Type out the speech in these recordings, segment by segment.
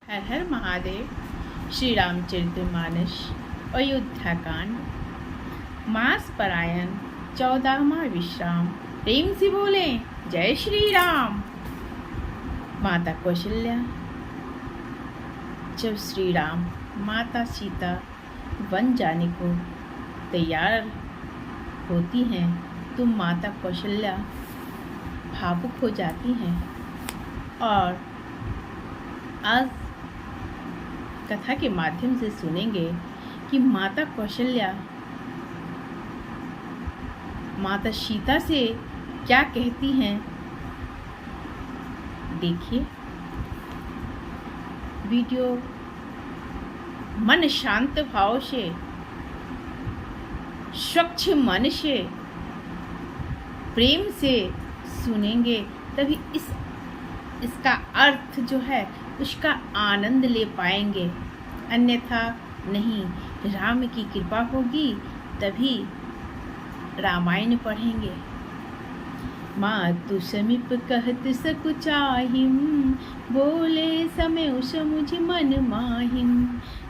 हर हर महादेव। श्री रामचरितमानस अयोध्या कांड। मास परायण 14वां विश्राम। प्रेम से बोले जय श्री राम। माता कौशल्या। जब श्री राम माता सीता वन जाने को तैयार होती हैं तो माता कौशल्या भावुक हो जाती हैं। और आज कथा के माध्यम से सुनेंगे कि माता कौशल्या माता सीता से क्या कहती हैं। देखिए वीडियो मन शांत भाव से, स्वच्छ मन से, प्रेम से सुनेंगे तभी इसका अर्थ जो है उसका आनंद ले पाएंगे, अन्यथा नहीं। राम की कृपा होगी तभी रामायण पढ़ेंगे। मातु समीप कहत सकुचाहिम, बोले समय समुझ मन माहिम।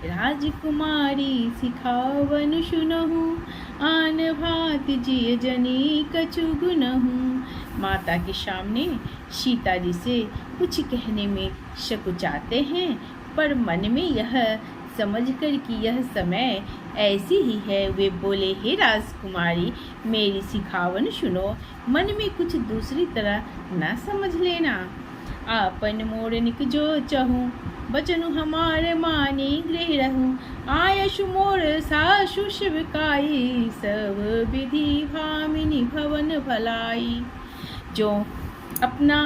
राजकुमारी सिखावन सुनहु, आन भांति जिय जनी कछु गुनहु। माता के सामने सीता जी से कुछ कहने में सकुचाते हैं, पर मन में यह समझकर कि यह समय ऐसी ही है, वे बोले हे राजकुमारी मेरी सिखावन सुनो, मन में कुछ दूसरी तरह न समझ लेना। आपन मोरनिक जो चहूँ, बचनु हमारे मानी गृह रहूँ। आयशु मोर सासु शिवकाई, सब विधि भामिनी भवन भलाई। जो अपना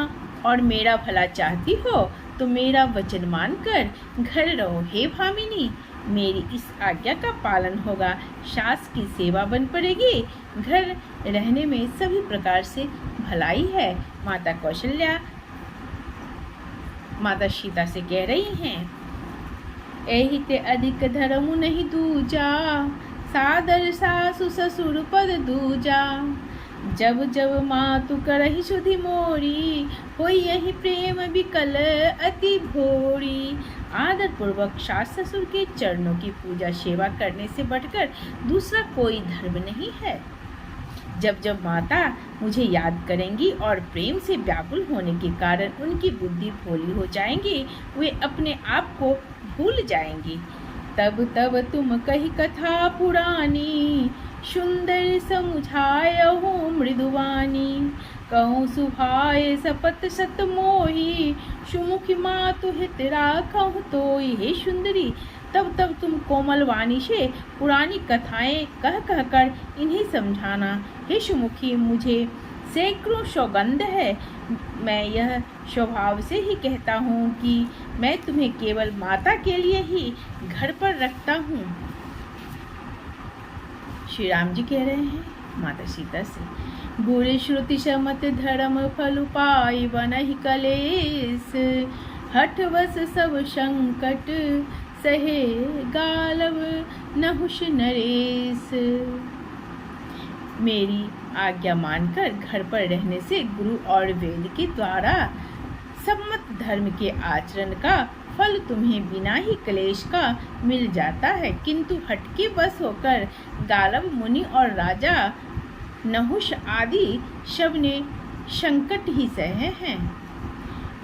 और मेरा भला चाहती हो तो मेरा वचन मानकर घर रहो हे भामिनी। मेरी इस आज्ञा का पालन होगा, सास की सेवा बन पड़ेगी, घर रहने में सभी प्रकार से भलाई है। माता कौशल्या माता सीता से कह रही हैं, एहि ते अधिक धर्म नहीं दूजा, सादर सासु ससुर पद दूजा। जब जब मातु करहि सुधि मोरी, होई यही प्रेम विकल अति भोरी। आदर पूर्वक सास ससुर के चरणों की पूजा सेवा करने से बढ़कर दूसरा कोई धर्म नहीं है। जब जब माता मुझे याद करेंगी और प्रेम से व्याकुल होने के कारण उनकी बुद्धि भोली हो जाएंगी, वे अपने आप को भूल जाएंगी। तब तब तुम कही कथा पुरानी, सुंदर समुझाय हो मृदुवानी। कहूँ सुभाय सपत सत मोही, सुमुखी मातु हित राखहु तोई। हे सुंदरी, तब तब तुम कोमल वाणी से पुरानी कथाएं कह कर इन्हें समझाना। हे सुमुखी, मुझे सैकड़ों सौगंध है, मैं यह स्वभाव से ही कहता हूँ कि मैं तुम्हें केवल माता के लिए ही घर पर रखता हूँ। श्री राम जी कह रहे हैं माता सीता से, बुरे श्रुति समत धर्म फल पाई बनहि कलेस। हठवश सब संकट सहे गालव नहुष नरेश। मेरी आज्ञा मानकर घर पर रहने से गुरु और वेद के द्वारा सम्मत धर्म के आचरण का फल तुम्हें बिना ही क्लेश का मिल जाता है, किंतु हटके बस होकर गालव मुनि और राजा नहुष आदि सब ने संकट ही सहे हैं।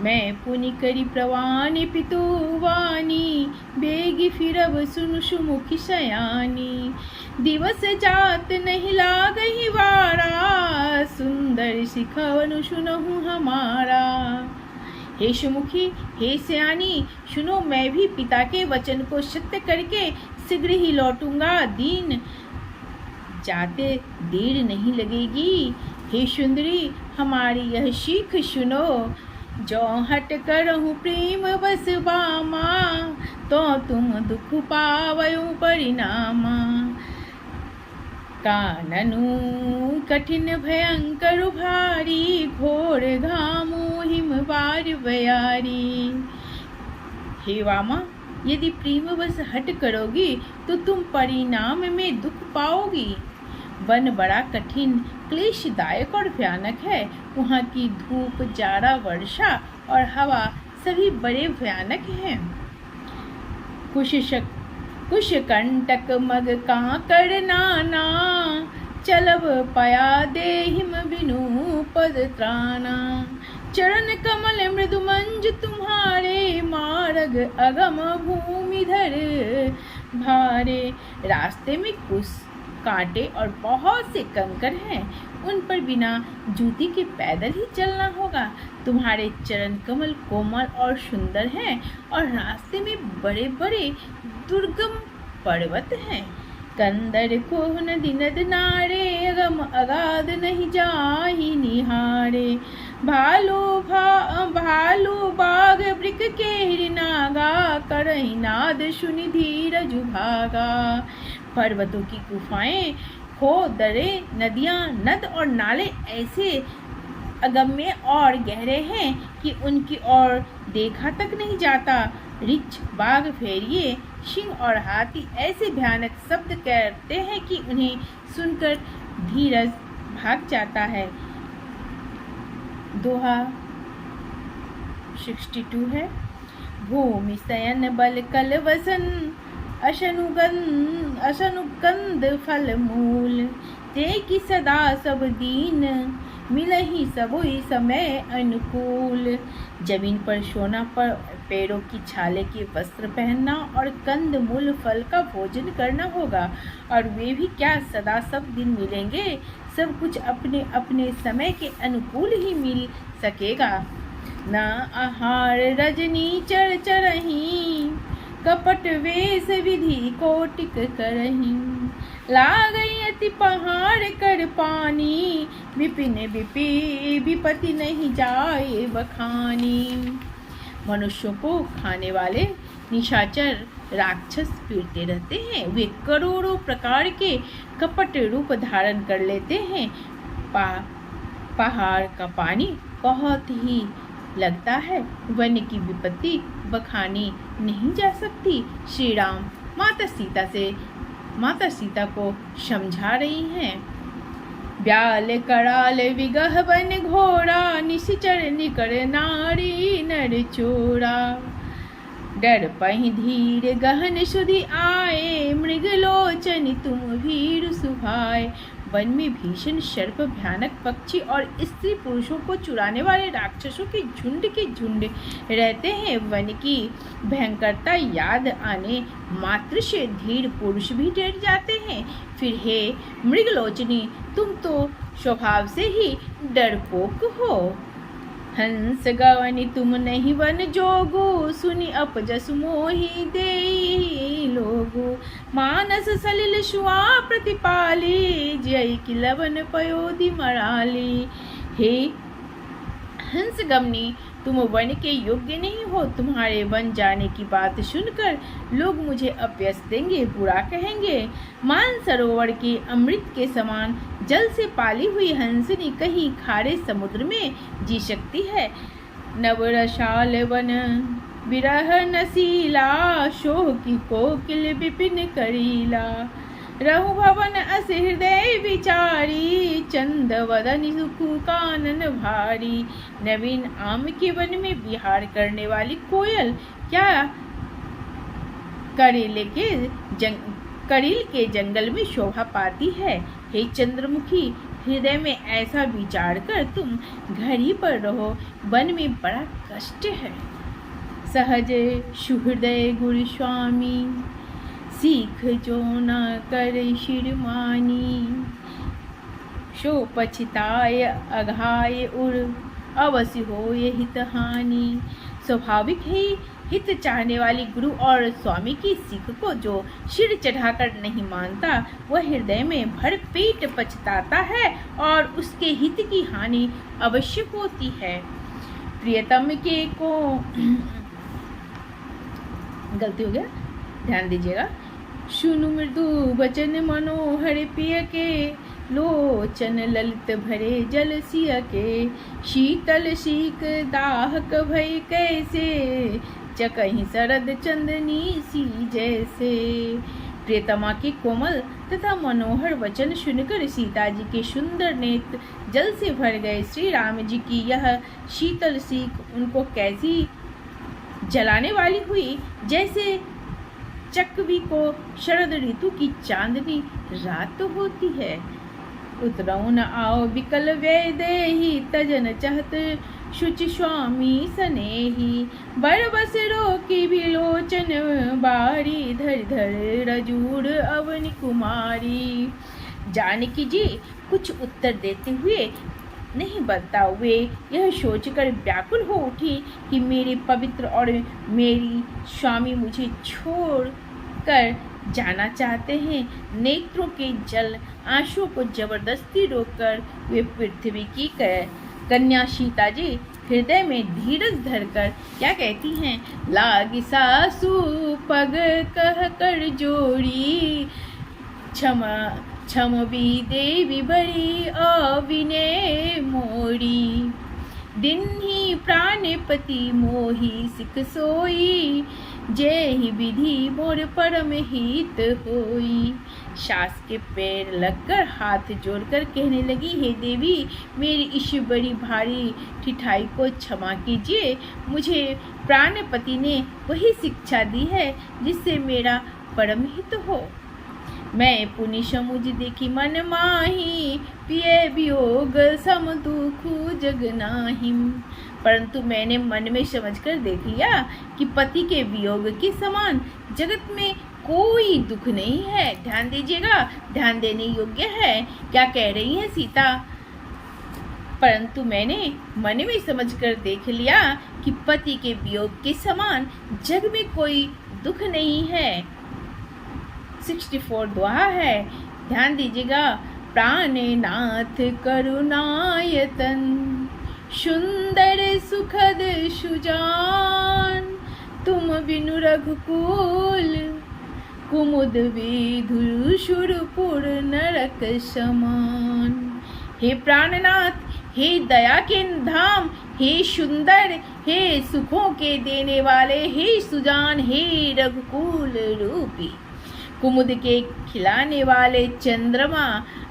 मैं पुनि करी प्रवान पितुवानी, बेगी फिरब सुनु सुमुखी सयानी। दिवस जात नहीं लागहि वारा, सुंदर सिखवनु सुनहु हमारा। हे सुमुखी, हे सयानी, सुनो मैं भी पिता के वचन को सत्य करके शीघ्र ही लौटूंगा, दिन जाते देर नहीं लगेगी। हे सुंदरी, हमारी यह सीख सुनो, जो हट करहु प्रेम बस बामा, तो तुम दुख पावयो परिणामा। काननु कठिन भयंकर भारी, घोर घामु हिम बार बयारी। हे वामा, यदि प्रेम बस हट करोगी तो तुम परिणाम में दुख पाओगी। वन बड़ा कठिन क्लेशदायक और भयानक है। वहाँ की धूप, जाड़ा, वर्षा और हवा सभी बड़े भयानक हैं। कुश कंटक मग कांकड़ नाना, चलब पया देहिम बिनु पद त्राना। चरण कमल मृदु मंज तुम्हारे, मार्ग अगम भूमिधर भारे। रास्ते में कुछ कांटे और बहुत से कंकर हैं, उन पर बिना जूती के पैदल ही चलना होगा। तुम्हारे चरण कमल कोमल और सुंदर हैं, और रास्ते में बड़े बड़े दुर्गम पर्वत हैं। कंदर को नदी नद नारे, अगम अगाध नहीं जाहि निहारे। भालू बाघ वृक के नागा, करहि नाद सुनि धीरज भागा। पर्वतों की गुफाएं, खो दरे, नदियां, नद और नाले ऐसे अगम्य और गहरे हैं कि उनकी ओर देखा तक नहीं जाता। रिछ, बाघ, भेड़िए, सिंह और हाथी ऐसे भयानक शब्द करते हैं कि उन्हें सुनकर धीरज भाग जाता है। दोहा 62 है। भूमि शयन बल कल वसन, असनुकंद फल मूल। ते की सदा सब दीन, मिलहि सबोई समय अनुकूल। जमीन पर सोना, पर पेड़ों की छाले के वस्त्र पहनना और कंद मूल फल का भोजन करना होगा। और वे भी क्या सदा सब दिन मिलेंगे? सब कुछ अपने अपने समय के अनुकूल ही मिल सकेगा। ना आहार रजनी चर चरही, कपट वेश विधि कोटिक करही। लागई अति पहाड़ कर पानी, विपिन विपति नहीं जाए बखानी। मनुष्यों को खाने वाले निशाचर राक्षस पीड़ते रहते हैं। वे करोड़ों प्रकार के कपट रूप धारण कर लेते हैं। पहाड़ का पानी बहुत ही लगता है, वन की विपत्ति बखानी नहीं जा सकती। श्री राम माता सीता को समझा रही हैं। ब्याल कराल विगह बन घोड़ा, निशिचर निकर नारी नर चोरा। डर पहि धीर गहन सुधि आए, मृगलोचन तुम भीर सुभाए। वन में भीषण सर्प, भयानक पक्षी और स्त्री पुरुषों को चुराने वाले राक्षसों के झुंड रहते हैं। वन की भयंकरता याद आने मात्र से धीर पुरुष भी डर जाते हैं। फिर हे मृगलोचनी, तुम तो स्वभाव से ही डरपोक हो। हंस गवनि तुम नहीं वन जोगु, सुनि अपजस मोहि देहि लोगु। मानस सलिल सुआ प्रतिपाली, जय की लवन पयोधि मराली। हे हंस गमनी, तुम वन के योग्य नहीं हो। तुम्हारे वन जाने की बात सुनकर लोग मुझे अपयश देंगे, बुरा कहेंगे। मान सरोवर के अमृत के समान जल से पाली हुई हंसनी कहीं खारे समुद्र में जी सकती है। नवरसाल वन विरह नसीला, शोह की कोकिल विपिन करीला। रहु भवन अस हृदय विचारी, चंद वदन सुख कानन भारी। नवीन आम के वन में विहार करने वाली कोयल क्या करील के जंगल में शोभा पाती है। हे चंद्रमुखी, हृदय में ऐसा विचार कर तुम घर ही पर रहो, वन में बड़ा कष्ट है। सहज सुहृदय गुरु स्वामी, सीख जो न कर शिरमानी। शो पछताय अघाय उर, अवश्य हो ये हितहानि। स्वाभाविक ही हित चाहने वाली गुरु और स्वामी की सीख को जो सिर चढ़ाकर नहीं मानता, वह हृदय में भर पेट पछताता है और उसके हित की हानि अवश्य होती है। प्रियतम के को गलती हो गया, ध्यान दीजिएगा। सुनु मृदु वचन मनोहर पिय के, लोचन ललित भरे जल सिय के। शीतल शीक दाहक भय कैसे, चकहि शरद चंदनी सी जैसे। प्रियतमा के कोमल तथा मनोहर वचन सुनकर सीता जी के सुंदर नेत्र जल से भर गए। श्री राम जी की यह शीतल सीख उनको कैसी जलाने वाली हुई, जैसे चकवी को शरद ऋतु की चांदनी रात होती है। उतरऊ न आओ विकल व्यय देहि, तजन चहत शुचि स्वामी सनेही। बर बस रोकी विलोचन बारी, धर धर रजूर अवनि कुमारी। जानकी जी कुछ उत्तर देते हुए नहीं बता हुए यह सोचकर व्याकुल हो उठी कि मेरे पवित्र और मेरी स्वामी मुझे छोड़ कर जाना चाहते हैं। नेत्रों के जल आंसुओं को जबरदस्ती रोककर वे पृथ्वी की कन्या सीता जी हृदय में धीरज धरकर क्या कहती हैं? लागी सासु पग कह कर जोड़ी, क्षमा क्षमवी देवी बड़ी अविने मोड़ी। दिन ही प्राणपति मोही सिख सोई, जेहि विधि मोर परम हित होई। सास के पैर लगकर हाथ जोड़कर कहने लगी, हे देवी, मेरी इस बड़ी भारी ठिठाई को क्षमा कीजिए। मुझे प्राणपति ने वही शिक्षा दी है जिससे मेरा परम हित हो। मैं पुनि समुझ देखी मन माही, पिए वियोग सम दुख जग नाही। परंतु मैंने मन में समझकर देख लिया कि पति के वियोग के समान जगत में कोई दुख नहीं है। ध्यान दीजिएगा, ध्यान देने योग्य है। क्या कह रही है सीता? परंतु मैंने मन में समझकर देख लिया कि पति के वियोग के समान जग में कोई दुख नहीं है। 64 दोहा है, ध्यान दीजिएगा। प्राणनाथ करुणायतन, सुंदर सुखद सुजान, तुम बिनु रघुकुल कुमुद विधु सुरपुर नरक समान। हे प्राणनाथ, हे दया के धाम, हे सुंदर, हे सुखों के देने वाले, हे सुजान, हे रघुकुल रूपी, कुमुद के खिलाने वाले चंद्रमा,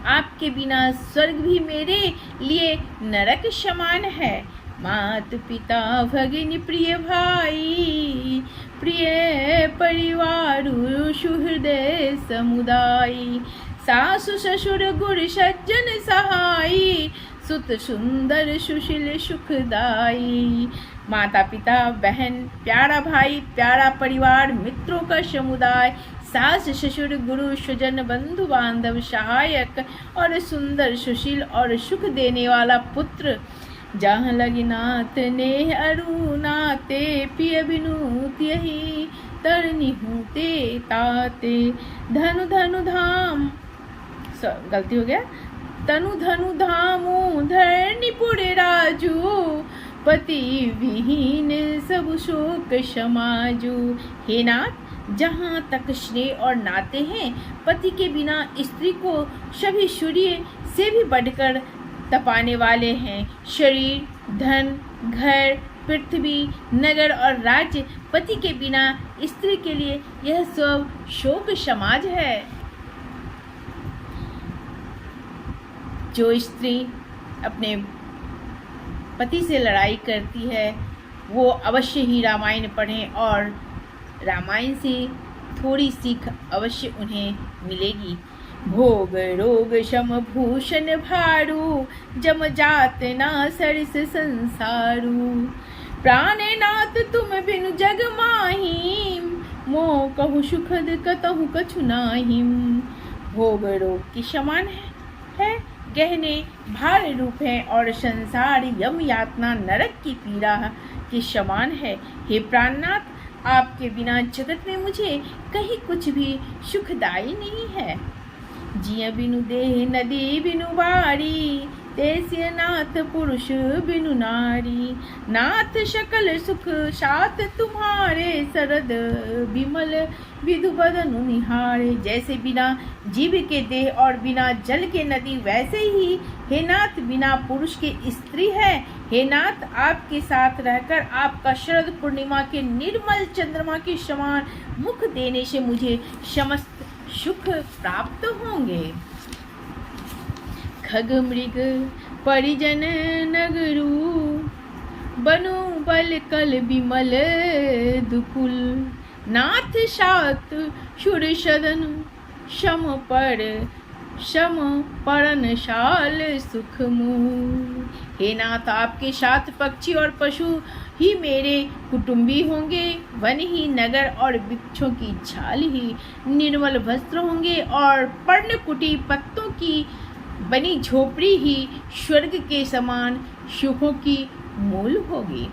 आपके बिना स्वर्ग भी मेरे लिए नरक समान है। मात पिता भगिनी प्रिय भाई, प्रिय परिवार सुहृदय समुदायी, सासु ससुर गुर सज्जन सहाई, सुत सुंदर सुशील सुखदाई। माता पिता बहन, प्यारा भाई, प्यारा परिवार, मित्रों का समुदाय, सास ससुर गुरु स्वजन बंधु बांधव, सहायक और सुंदर सुशील और सुख देने वाला पुत्र, जहाँ लगी नाथ ने अरुणाते, पिय बिनु त्यहि तरनी हूते ताते। धनु धनु धाम, गलती हो गया, तनु धनु धामु धरनी पुरे राजू, पति विहीन सब शोक समाजू। हे नाथ, जहाँ तक स्नेह और नाते हैं, पति के बिना स्त्री को सभी सूर्य से भी बढ़कर तपाने वाले हैं। शरीर, धन, घर, पृथ्वी, नगर और राज्य, पति के बिना स्त्री के लिए यह सब शोक समाज है। जो स्त्री अपने पति से लड़ाई करती है वो अवश्य ही रामायण पढ़ें और रामायण से थोड़ी सीख अवश्य उन्हें मिलेगी। भोग रोग शम भूषण भारू, जम जात ना सरिस संसारू, प्राणनाथ तुम बिनु जग माही, मोह कहूँ सुखद कतहु कछु नाही। भोग रोग के समान है, गहने भार रूप है और संसार यम यातना नरक की पीड़ा के समान है। हे प्राणनाथ, आपके बिना जगत में मुझे कहीं कुछ भी सुखदायी नहीं है। जिया बिनु देह नदी बिनु बारी, तैसे नाथ पुरुष बिनु नारी, नाथ सकल सुख साथ तुम्हारे, सरद विमल विधु बदनु निहारे। जैसे बिना जीव के देह और बिना जल के नदी, वैसे ही हे नाथ बिना पुरुष के स्त्री है। हे नाथ, आपके साथ रहकर आपका शरद पूर्णिमा के निर्मल चंद्रमा के समान मुख देने से मुझे समस्त सुख प्राप्त होंगे। खग मृग परिजन नगरू, बनु बल कल विमल दुकुल, नाथ सात शुर सदन शम परनशाल सुख मूल। हे नाथ, आपके साथ पक्षी और पशु ही मेरे कुटुंबी होंगे, वन ही नगर और वृक्षों की छाल ही निर्मल वस्त्र होंगे, और पर्णकुटी पत्तों की बनी झोपड़ी ही स्वर्ग के समान सुखों की मूल होगी।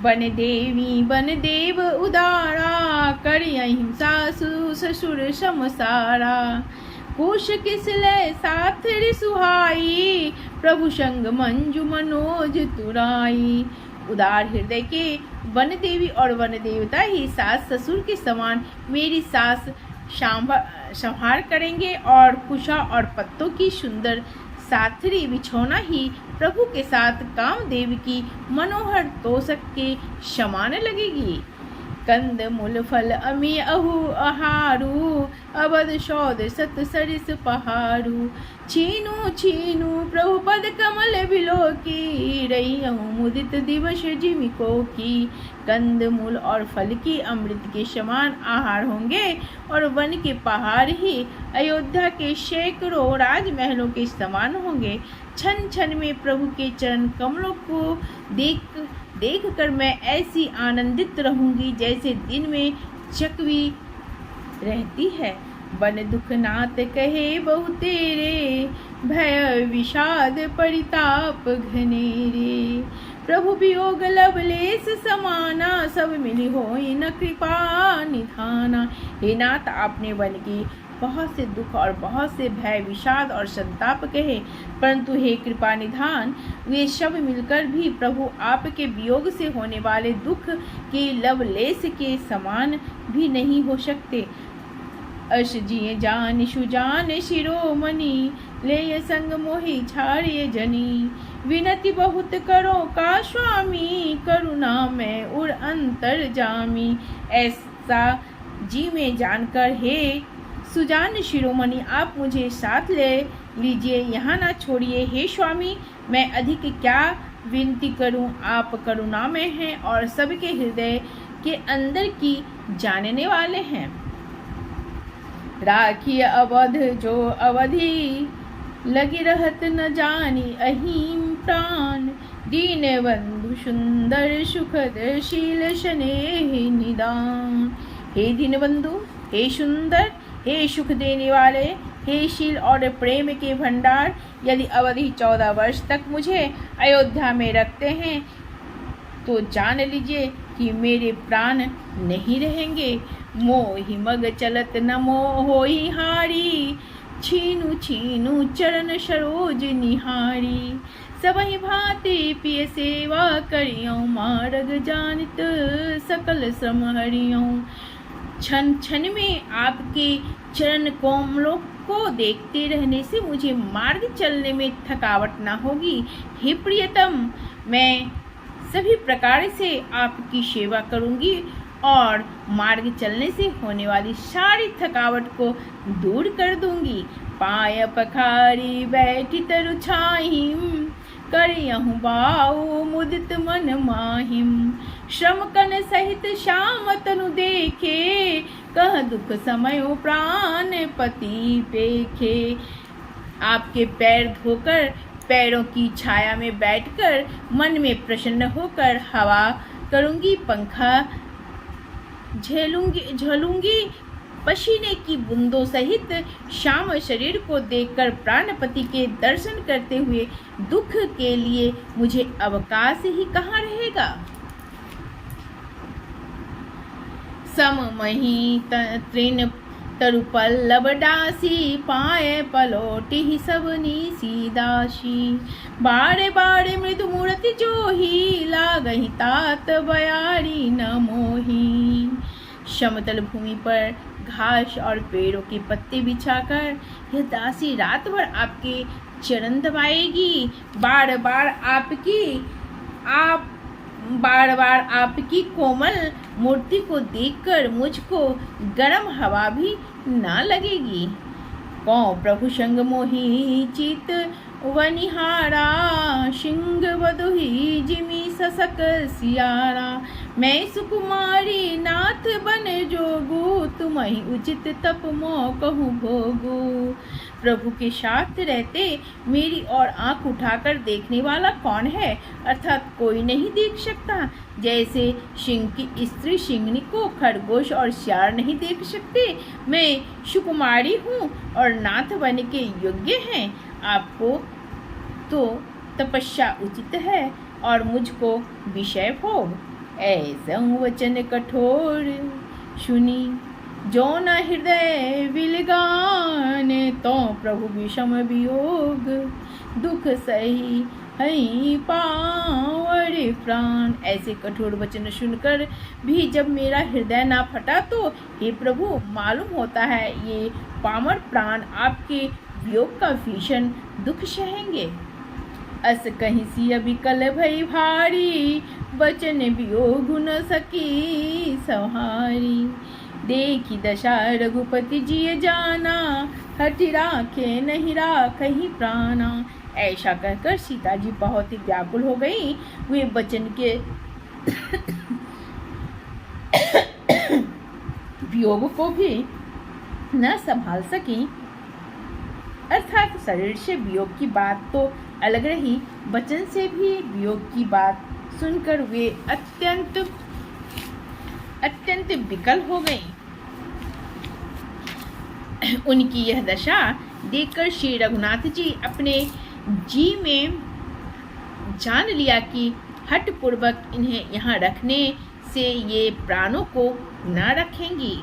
वन देवी वन देव उदारा, कर अहिंसा ससुर समसारा। कुश किसले साथ सुहाई, प्रभु संग मंजू मनोज तुराई। उदार हृदय के वन देवी और वन देवता ही सास ससुर के समान मेरी सास संहार करेंगे, और कुशा और पत्तों की सुंदर साथरी बिछौना ही प्रभु के साथ कामदेव की मनोहर तोषक के समान लगेगी। कंद मूल फल अमी अहु आहारू, अवध सौद सत सरिस पहारू। छीनू छीनू प्रभु पद कमल बिलो की, रही मुदित दिवस जिमिको की। कंद मूल और फल की अमृत के समान आहार होंगे, और वन के पहाड़ ही अयोध्या के सैकड़ों राजमहलों के समान होंगे। क्षण क्षण में प्रभु के चरण कमलों को देख कर मैं ऐसी आनंदित रहूंगी जैसे दिन में चकवी रहती है। बन दुख नाथ कहे बहु तेरे, भय विषाद परिताप घनेरे। प्रभु वियोग लवलेस समाना, सब मिली होई न कृपा निधाना। हे नाथ, आपने वन की बहुत से दुख और बहुत से भय विषाद और संताप कहे, परंतु हे कृपा निधान, वे सब मिलकर भी प्रभु आपके वियोग से होने वाले दुख के लवलेस के समान भी नहीं हो सकते। अश जिये जान सुजान शिरोमणि, ले संग मोहि छाड़िए जनी। विनती बहुत करो का स्वामी, करुणा में उर अंतर जामी। ऐसा जी में जानकर हे सुजान शिरोमणि, आप मुझे साथ ले लीजिए, यहाँ ना छोड़िए। हे स्वामी, मैं अधिक क्या विनती करूं, आप करुणा में हैं और सबके हृदय के अंदर की जानने वाले हैं। राखिए अवध जो अवधि, लगी रहत न जानी अहीम प्राण। दीन बंधु सुंदर सुखद शील स्नेह निदान। हे दीन बंधु, हे सुंदर, हे सुख देने वाले, हे शील और प्रेम के भंडार, यदि अवधि 14 वर्ष तक मुझे अयोध्या में रखते हैं तो जान लीजिए कि मेरे प्राण नहीं रहेंगे। मोहि मग चलत न मोहि हारी, छीनु छीनु चरण सरोज निहारी। सबहि भांति पिय सेवा करियो, मार्ग जानित सकल श्रम हरियो। क्षण क्षण में आपके चरण कोमलों को देखते रहने से मुझे मार्ग चलने में थकावट न होगी। हे प्रियतम, मैं सभी प्रकार से आपकी सेवा करूंगी और मार्ग चलने से होने वाली सारी थकावट को दूर कर दूंगी। पाय पखारी बैठी तरु छाहिम, करियहु बाऊ मुदित मन माहिम। श्रम कन सहित श्याम तनु देखे, कह दुख समयो प्राण पति पेखे। आपके पैर धोकर पैरों की छाया में बैठकर मन में प्रसन्न होकर हवा करूंगी, पंखा झलूंगी। पसीने की बूंदों सहित श्याम शरीर को देखकर प्राणपति के दर्शन करते हुए दुख के लिए मुझे अवकाश ही कहाँ रहेगा। सममहि तृण तरुपल्लव डासी, पाए पलोटी ही सबनी सीदासी। बारे बारे मृदु मूर्ति जोही, लागहि तात बयारी न मोही। समतल भूमि पर घास और पेड़ों के पत्ते बिछाकर यह दासी रात भर आपके चरण दबाएगी। बार बार आपकी कोमल मूर्ति को देखकर मुझको गर्म हवा भी ना लगेगी। कौ प्रभु संग मोहि चित वनिहारा, सिंह वधुहि जिमि ससक सियारा। मैं सुकुमारी नाथ बन जोगू, तुम ही उचित तप मोह कहूँ भोगू। प्रभु के साथ रहते मेरी और आंख उठाकर देखने वाला कौन है, अर्थात कोई नहीं देख सकता। जैसे सिंह की स्त्री सिंहनी को खरगोश और सियार नहीं देख सकते, मैं सुकुमारी हूँ और नाथ बनने के योग्य हैं। आपको तो तपस्या उचित है और मुझको विषय भोग। ऐसा वचन कठोर सुनी, जो न हृदय विलगाने, तो प्रभु विषम वियोग दुख सही हई पावरे प्राण। ऐसे कठोर वचन सुनकर भी जब मेरा हृदय ना फटा, तो हे प्रभु मालूम होता है ये पामर प्राण आपके वियोग का भीषण दुख सहेंगे। अस कहीं सी अविकल भई भारी, बचन वियोग न सकी सहारी। देखी दशा रघुपति जी जाना, हठि राखे नहीं राखहि प्राणा। ऐसा कहकर सीता जी बहुत ही व्याकुल हो गई। वे बचन के वियोग को भी न संभाल सकी। अर्थात शरीर से वियोग की बात तो अलग रही, वचन से भी वियोग की बात सुनकर वे अत्यंत विकल हो गईं। उनकी यह दशा देखकर श्री रघुनाथ जी अपने जी में जान लिया कि हठ पूर्वक इन्हें यहाँ रखने से ये प्राणों को न रखेंगी।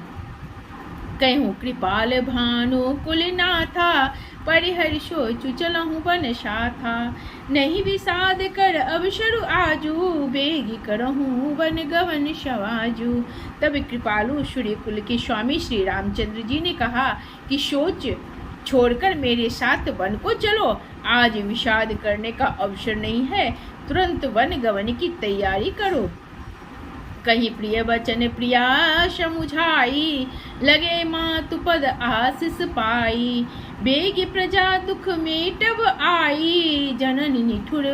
कहूँ कृपाल भानु कुलनाथा, परिहरि सोचु चलहु बन साथा। नहीं विषाद कर अवसरु आजू, बेगी करहूँ वन गवन सवाजू। तब कृपालु सूर्य कुल के स्वामी श्री रामचंद्र जी ने कहा कि सोच छोड़कर मेरे साथ वन को चलो। आज विषाद करने का अवसर नहीं है, तुरंत वन गवन की तैयारी करो। कहीं प्रिय वचन प्रिया समुझाई, लगे मातु पद आशीष पाई। बेग प्रजा दुख मेटब आई, जननी निठुर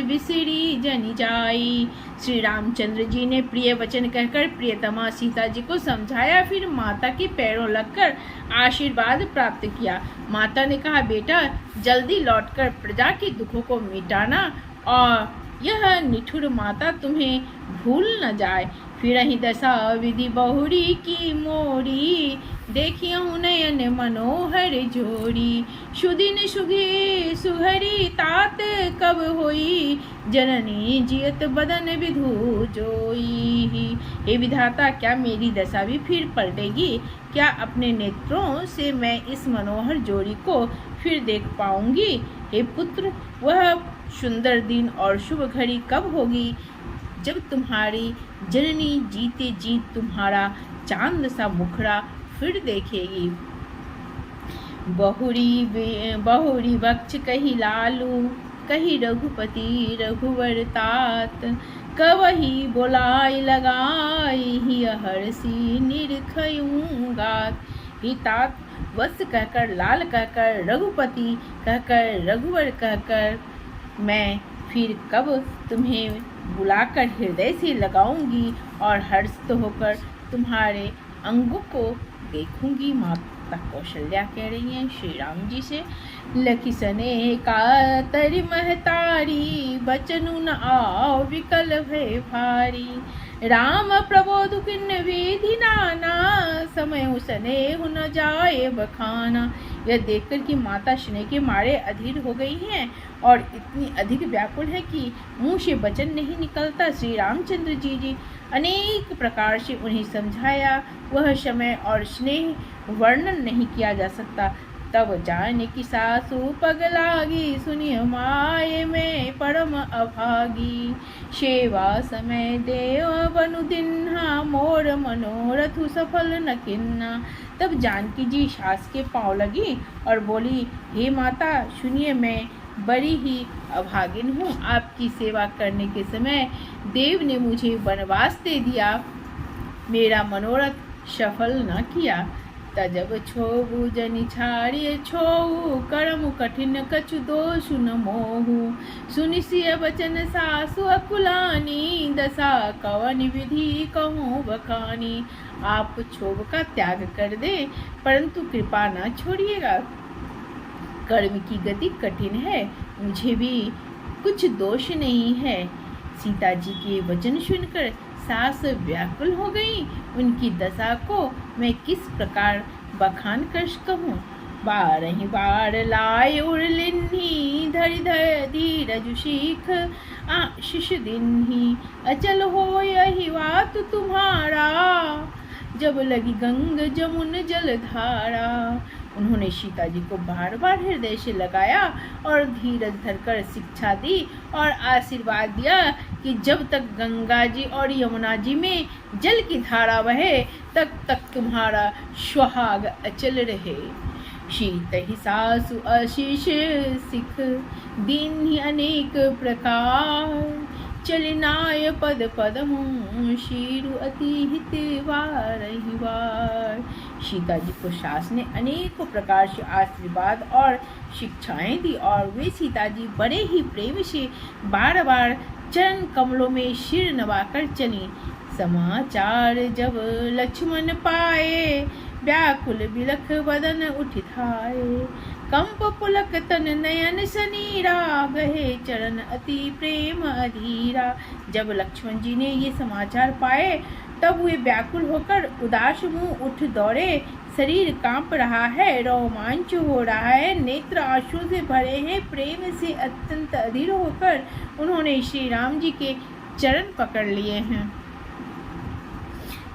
विसरी जनि जाई। श्री रामचंद्र जी ने प्रिय वचन कहकर प्रियतमा सीता जी को समझाया, फिर माता के पैरों लगकर आशीर्वाद प्राप्त किया। माता ने कहा, बेटा जल्दी लौटकर प्रजा के दुखों को मिटाना और यह निठुर माता तुम्हें भूल न जाए। फिर ही दशा विधि बहुरी की मोरी, देखियहु नयन मनोहर जोड़ी। सुदिन सुगी सुहरी तात कब होई, जननी जियत बदन विधु जोई। हे विधाता, क्या मेरी दशा भी फिर पलटेगी? क्या अपने नेत्रों से मैं इस मनोहर जोड़ी को फिर देख पाऊंगी? हे पुत्र, वह सुंदर दिन और शुभ घड़ी कब होगी जब तुम्हारी जननी जीते जी तुम्हारा चांद सा मुखड़ा फिर देखेगी। बहुरी वक्ष कही लालू, कही रघुपति रघुवर तात। कवही बोलाई लगाई, ही हर्षी निरखयूं गात। ही तात वत्स कहकर, लाल कहकर, रघुपति कहकर, रघुवर कहकर मैं फिर कब तुम्हें बुलाकर हृदय से लगाऊंगी और हर्षित होकर तुम्हारे अंगों को देखूंगी। माता कौशल्या कह रही हैं श्री राम जी से, लखिसने का तरि महतारी, बचनु न आओ विकल भय भारी। राम प्रबोध किन्न विधि नाना, समय उसने न जाए बखाना। यह देखकर कि माता स्नेह के मारे अधीर हो गई हैं और इतनी अधिक व्याकुल है कि मुंह से वचन नहीं निकलता, श्री रामचंद्र जी अनेक प्रकार से उन्हें समझाया। वह समय और स्नेह वर्णन नहीं किया जा सकता। तब जाने की सासु पगलागी, सुनिय माये में परम अभागी। सेवा समय देव बनु दिन्हा, मोर मनोरथ सफल न किन्ना। तब जानकी जी सास के पांव लगी और बोली, हे माता सुनिए, मैं बड़ी ही अभागिन हूँ। आपकी सेवा करने के समय देव ने मुझे वनवास दे दिया, मेरा मनोरथ सफल न किया। तजब छोबु जनि छाड़िए छोऊ कर्म कठिन कछु दोषु न मोहु सुनिसिय वचन सासु अकुलानी दशा कवन विधि कहूँ बखानी। आप क्षोभ का त्याग कर दे परंतु कृपा न छोड़िएगा। कर्म की गति कठिन है, मुझे भी कुछ दोष नहीं है। सीता जी के वचन सुनकर सास व्याकुल हो गई। उनकी दशा को मैं किस प्रकार बखान कर कहूँ। बारही बार लाए उड़लिन्ही धरि धीरज सीख आशीष दिन्ही अचल हो यही बात तुम्हारा जब लगी गंग जमुन जलधारा। उन्होंने सीता जी को बार बार हृदय से लगाया और धीरज धरकर शिक्षा दी और आशीर्वाद दिया कि जब तक गंगा जी और यमुना जी में जल की धारा बहे तब तक तुम्हारा सुहाग अचल रहे। शीत ही सासु आशीष सिख दीन ही अनेक प्रकार चलिनाय पद पदमु शीरु अति हित वारहि वार। सीता जी को सास ने अनेकों प्रकार से आशीर्वाद और शिक्षाएं दी और वे सीता जी बड़े ही प्रेम से बार बार चरण कमलों में सिर नवाकर चली। समाचार जब लक्ष्मण पाए व्याकुल बिलख बदन उठिठाए कंप पुलक तन नयन सनीरा गहे चरण अति प्रेम अधीरा। जब लक्ष्मण जी ने ये समाचार पाए तब वे व्याकुल होकर उदास मुंह उठ दौड़े। शरीर कांप रहा है, रोमांच हो रहा है, नेत्र आंसू से भरे हैं। प्रेम से अत्यंत अधीर होकर उन्होंने श्री राम जी के चरण पकड़ लिए हैं।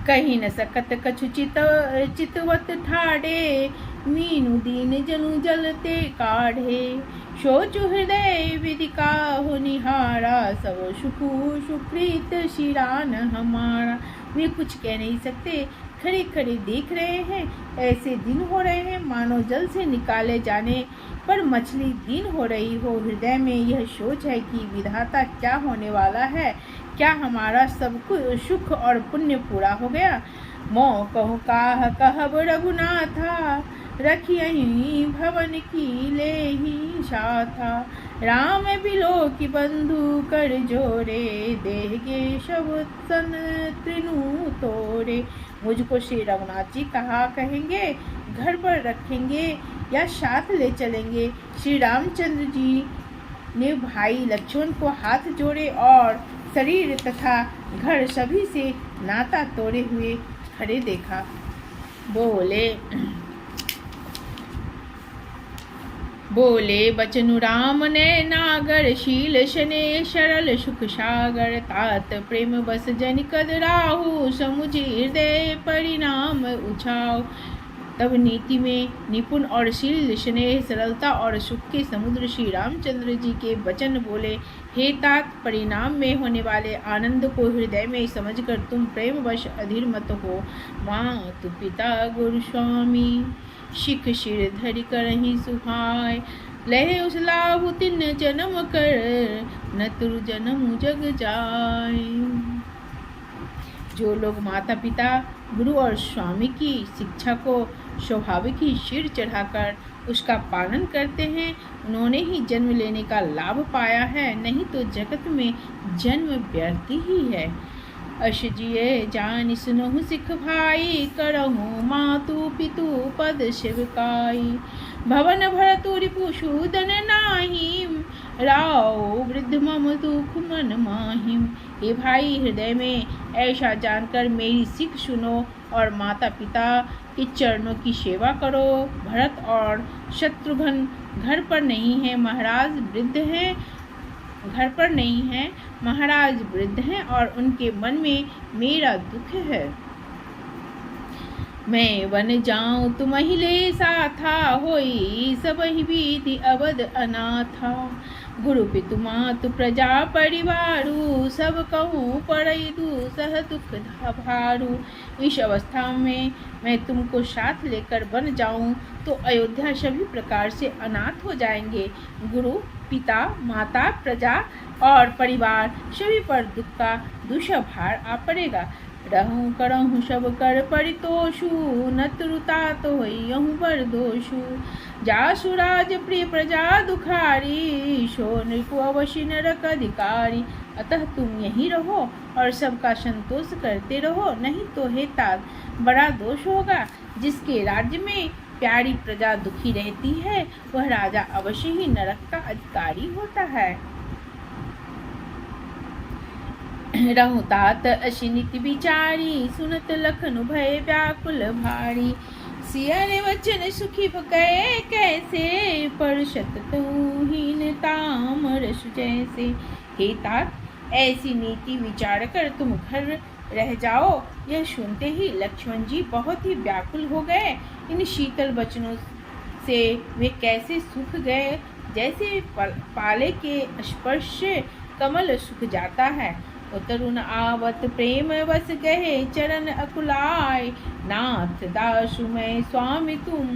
कहीं न सकत कछु चितवत ठाड़े मीनु दीन जनु जलते काढ़े सोचु हृदय विधि काहु निहारा सब सुखु सुप्रीत शिरान हमारा। वे कुछ कह नहीं सकते, खड़े खड़े देख रहे हैं। ऐसे दिन हो रहे हैं मानो जल से निकाले जाने पर मछली दिन हो रही हो। हृदय में यह सोच है कि विधाता क्या होने वाला है, क्या हमारा सब कुछ सुख और पुण्य पूरा हो गया। मोह कहूँ काह कहब रघुनाथा रखियहि भवन की ले ही साथा राम बिलो की बंधु कर जोरे देहगे शबुत्सन त्रिनु तोरे। मुझको श्री रघुनाथ जी कहा कहेंगे, घर पर रखेंगे या साथ ले चलेंगे। श्री रामचंद्र जी ने भाई लक्ष्मण को हाथ जोड़े और शरीर तथा घर सभी से नाता तोड़े हुए खड़े देखा। बोले बचनु राम ने नागर शील शने सरल सुख सागर तात प्रेम बस जन कद राहु समुझ हृदय परिणाम उछाओ। तब नीति में निपुण और शील स्नेह सरलता और सुख के समुद्र श्री रामचंद्र जी के वचन बोले, हे तात, परिणाम में होने वाले आनंद को हृदय में समझकर तुम प्रेमवश अधीर मत हो। मातु पिता गुरु स्वामी शिख शिर धरि करहि सुहाय लहे उस लाभु तिन जन्म कर न तुरु जन्म जग जाय। जो लोग माता पिता गुरु और स्वामी की शिक्षा को स्वाभाविक ही सिर चढ़ाकर उसका पालन करते हैं, उन्होंने ही जन्म लेने का लाभ पाया है, नहीं तो जगत में जन्म व्यर्थ ही है। अश जिये जान सुनहु सिख भाई करहु मातु पितु पद शिवकाई भवन भरतु रिपु सूदन नाही राव वृद्ध मम दुख मन माहिम। हे भाई, हृदय में ऐसा जानकर मेरी सिख सुनो और माता पिता के चरणों की सेवा करो। भरत और शत्रुघ्न घर पर नहीं है, महाराज वृद्ध हैं, घर पर नहीं है, महाराज वृद्ध हैं और उनके मन में मेरा दुख है। मैं वन जाऊं तुम ही ले साथा होई सब ही विधि अवध अनाथा गुरु पितु मातु प्रजा परिवारु सब कहूँ पड़ई दूसह दुख भारू। इस अवस्था में मैं तुमको साथ लेकर वन जाऊं तो अयोध्या सभी प्रकार से अनाथ हो जाएंगे। गुरु पिता माता प्रजा और परिवार सभी पर दुख का दूसरा भार आ पड़ेगा। रहूं करहूं सब कर परितोषु, नतरुता तो होइहूं बर दोषु। जासु राज प्रिय प्रजा दुखारी, सो नृपु अवश्य नरक अधिकारी। अतः तुम यहीं रहो और सबका संतोष करते रहो, नहीं तो हे तात बड़ा दोष होगा। जिसके राज्य में प्यारी प्रजा दुखी रहती है, वह राजा अवश्य ही नरक का अधिकारी होता है। रहूं तात अशिनिति विचारी, सुनत लखन भय व्याकुल भारी। सिया ने वचन सुखी पकए कैसे, परशत हीनता मरस जैसे। हे तात, ऐसी नीति विचार कर तुम घर रह जाओ। यह सुनते ही लक्ष्मण जी बहुत ही व्याकुल हो गए। इन शीतल वचनों से वे कैसे सूख गए, जैसे पाले के स्पर्श से कमल सूख जाता है। तरुण आवत प्रेम बस गहे, चरण अकुलाय। नाथ दासु मैं स्वामी तुम,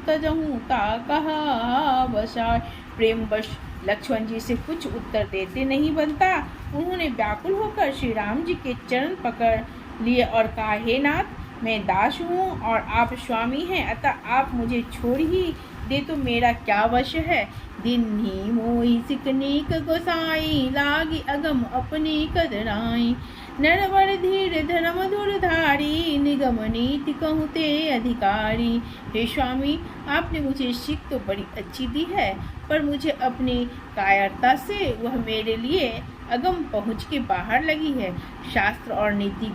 तजहूं ता कहा बसाय। प्रेम वश लक्ष्मण जी से कुछ उत्तर देते नहीं बनता। उन्होंने व्याकुल होकर श्री राम जी के चरण पकड़ लिए और कहा, हे नाथ, मैं दास हूँ और आप स्वामी हैं, अतः आप मुझे छोड़ ही दे तो मेरा क्या वश है। दिन ही मोहि सिकनीक गोसाई, लागी अगम अपनी कदराई। नरवर धीर धर्म धुरधारी, निगम नीति कहूँ ते अधिकारी। हे स्वामी, आपने मुझे सीख तो बड़ी अच्छी दी है, पर मुझे अपनी कायरता से वह मेरे लिए अगम पहुँच के बाहर लगी है। शास्त्र और नीति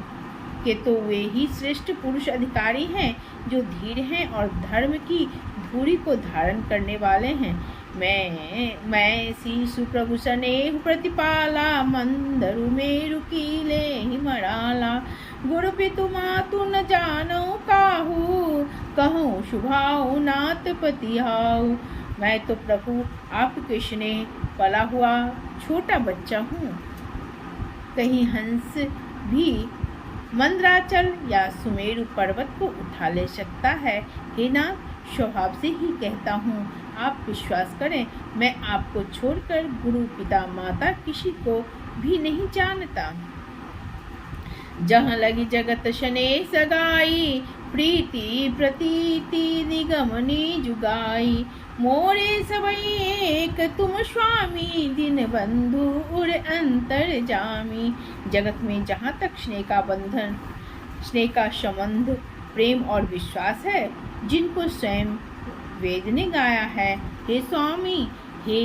के तो वे ही श्रेष्ठ पुरुष अधिकारी हैं जो धीर हैं और धर्म की धूरी को धारण करने वाले हैं। मैं शीशु प्रभु स्नेह प्रतिपाला, मंदरु मेरु कीले हिमराला। गुरु पितु मातु न जानो काहू, कहूँ शुभाऊ नाथ पतिहाऊ। मैं तो प्रभु आपके स्नेह पला हुआ छोटा बच्चा हूँ। कहीं हंस भी मंदराचल या सुमेरु पर्वत को उठा ले सकता है। हे नाथ, स्वभाव से ही कहता हूँ, आप विश्वास करें, मैं आपको छोड़कर गुरु पिता माता किसी को भी नहीं जानता। जहाँ लगी जगत शने सगाई, प्रीति प्रतीति निगमनी जुगाई। मोरे सबई एक तुम स्वामी, दिन बंधु उर अंतर जामी। जगत में जहाँ तक स्नेह का बंधन, स्नेह का संबंध, प्रेम और विश्वास है, जिनको स्वयं वेद ने गाया है, हे स्वामी, हे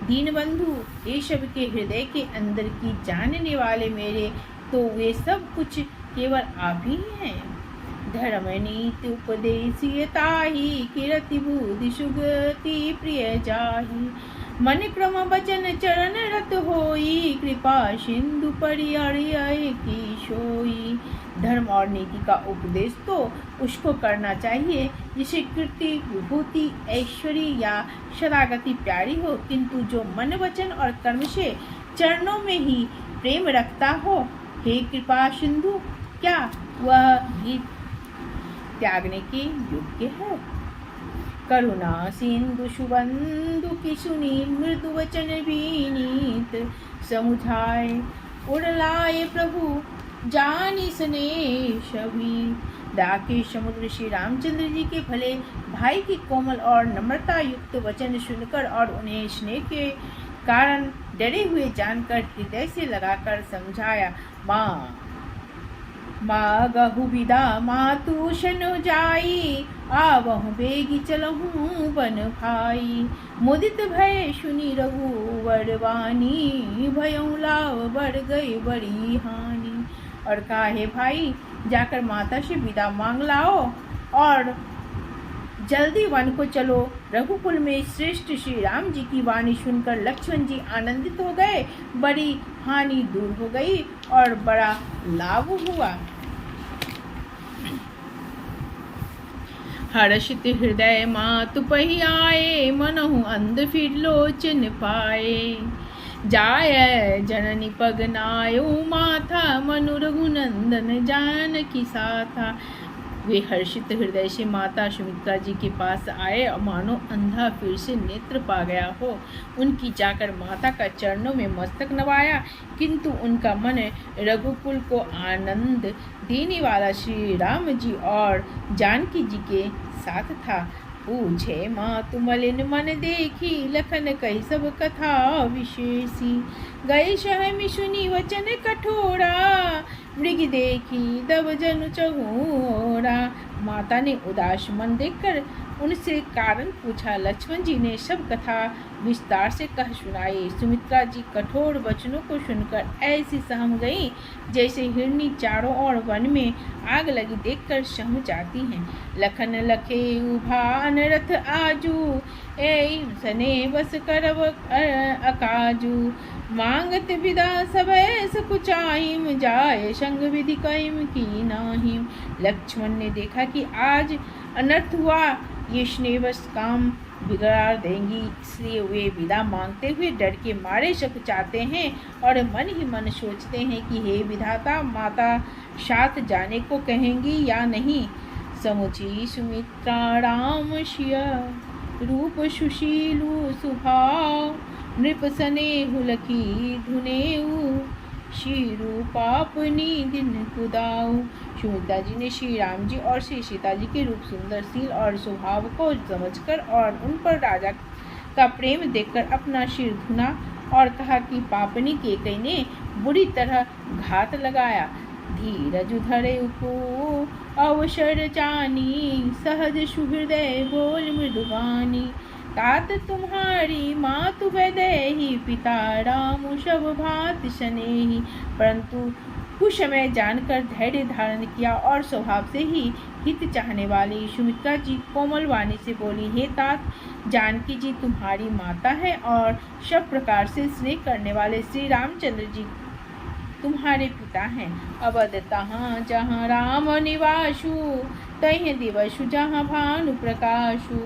दीनबंधु, हे सबके हृदय के अंदर की जानने वाले मेरे, तो वे सब कुछ केवल आप ही हैं। धर्म नीति उपदेशियताहि, कीर्ति बुद्धि सुगति प्रिय जाहि। मन क्रम वचन चरण रत होई, कृपा सिंधु परिहरि की सोई। धर्म और नीति का उपदेश तो उसको करना चाहिए जिसे कीर्ति विभूति ऐश्वर्य या शरागति प्यारी हो, किंतु जो मन वचन और कर्म से चरणों में ही प्रेम रखता हो, हे कृपा सिंधु, क्या वह भी त्यागने के योग्य है। करुणा सिंधु सुबंधु की सुनी, मृदु वचन विनीत समुझाए। उड़लाए प्रभु जानी सने सभी। डाके समुद्र श्री रामचंद्र जी के भले भाई की कोमल और नम्रता युक्त वचन सुनकर और उन्हें स्नेह के कारण डरे हुए जानकर हृदय से लगाकर समझाया। माँ गहु विदा मातु शनु जाई, आवहु बेगी चलहूँ बन भाई। मुदित भय सुनी रघुवर वाणी, भयउ लाव बढ़ गई बड़ी हानि। और कहा, हे भाई, जाकर माता से विदा मांग लाओ और जल्दी वन को चलो। रघुकुल में श्रेष्ठ श्री राम जी की वाणी सुनकर लक्ष्मण जी आनंदित हो गए, बड़ी हानि दूर हो गई और बड़ा लाभ हुआ। हर्षित हृदय मातु पही आए, मनहु अंध फिर लोचन पाए। जाय जननी पगनायो माथा, मनु रघुनंदन जानकी साथा। वे हर्षित हृदय से माता सुमित्रा जी के पास आए और मानो अंधा फिर से नेत्र पा गया हो। उनकी जाकर माता का चरणों में मस्तक नवाया, किंतु उनका मन रघुकुल को आनंद देने वाला श्री राम जी और जानकी जी के साथ था। पूछे मातु मलिन मन देखी, लखन कही सब कथा विशेषी। गए शहमी सुनी वचन कठोरा, मृग देखी दब जनु चहूरा। माता ने उदास मन देखकर उनसे कारण पूछा। लक्ष्मण जी ने सब कथा विस्तार से कह सुनाई। सुमित्रा जी कठोर वचनों को सुनकर ऐसी सहम गई जैसे हिरनी चारों ओर वन में आग लगी देखकर सहम जाती हैं। लखन लखे उभान रथ आजू, ए सने बस करव अकाजू। मांगत विदा सबय सकुचाहिम, जाए संग विधि कईम की नाहिम। लक्ष्मण ने देखा कि आज अनर्थ हुआ, ये स्नेहवश काम बिगाड़ देंगी, इसलिए वे विदा मांगते हुए डर के मारे सकुचाते हैं और मन ही मन सोचते हैं कि हे विधाता, माता साथ जाने को कहेंगी या नहीं। समुची सुमित्रा राम शिया, रूप सुशीलु सुभाव। नृप स्नेहु लखी धुनेऊ, शीरू पापनी दिन कुदाऊ। सुमित्रा जी ने श्री राम जी और श्री सीता जी के रूप, सुंदरशील और स्वभाव को समझकर और उन पर राजा का प्रेम देखकर अपना सिर धुना और कहा कि पापनी केकई ने बुरी तरह घात लगाया। धीरज धरे को अवसर जानी, सहज सुहृदय बोल मृदुवानी। तात तुम्हारी मातु वैदेही, पिता राम सब भात स्नेही। परंतु कुछ समय जानकर धैर्य धारण किया और स्वभाव से ही हित चाहने वाली सुमित्रा जी कोमल वाणी से बोली, हे तात, जानकी जी तुम्हारी माता है और सब प्रकार से स्नेह करने वाले श्री रामचंद्र जी तुम्हारे पिता हैं। अवध तहाँ जहाँ राम निवासु, तह दिवसु जहाँ भानु प्रकाशु।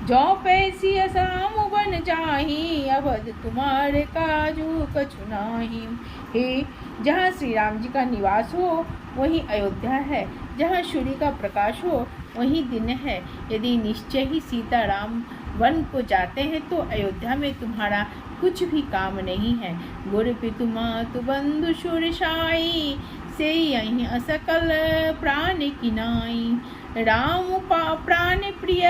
जो पैसी असाम बन जाही, अवध तुम्हारे काजू कछु नाही। हे, जहाँ श्री राम जी का निवास हो वहीं अयोध्या है, जहाँ सूर्य का प्रकाश हो वहीं दिन है। यदि निश्चय ही सीता राम वन को जाते हैं तो अयोध्या में तुम्हारा कुछ भी काम नहीं है। गुरु पितु मातु बंधु सुरसाई, से यही असकल प्राण किनाई। राम प्राण प्रिय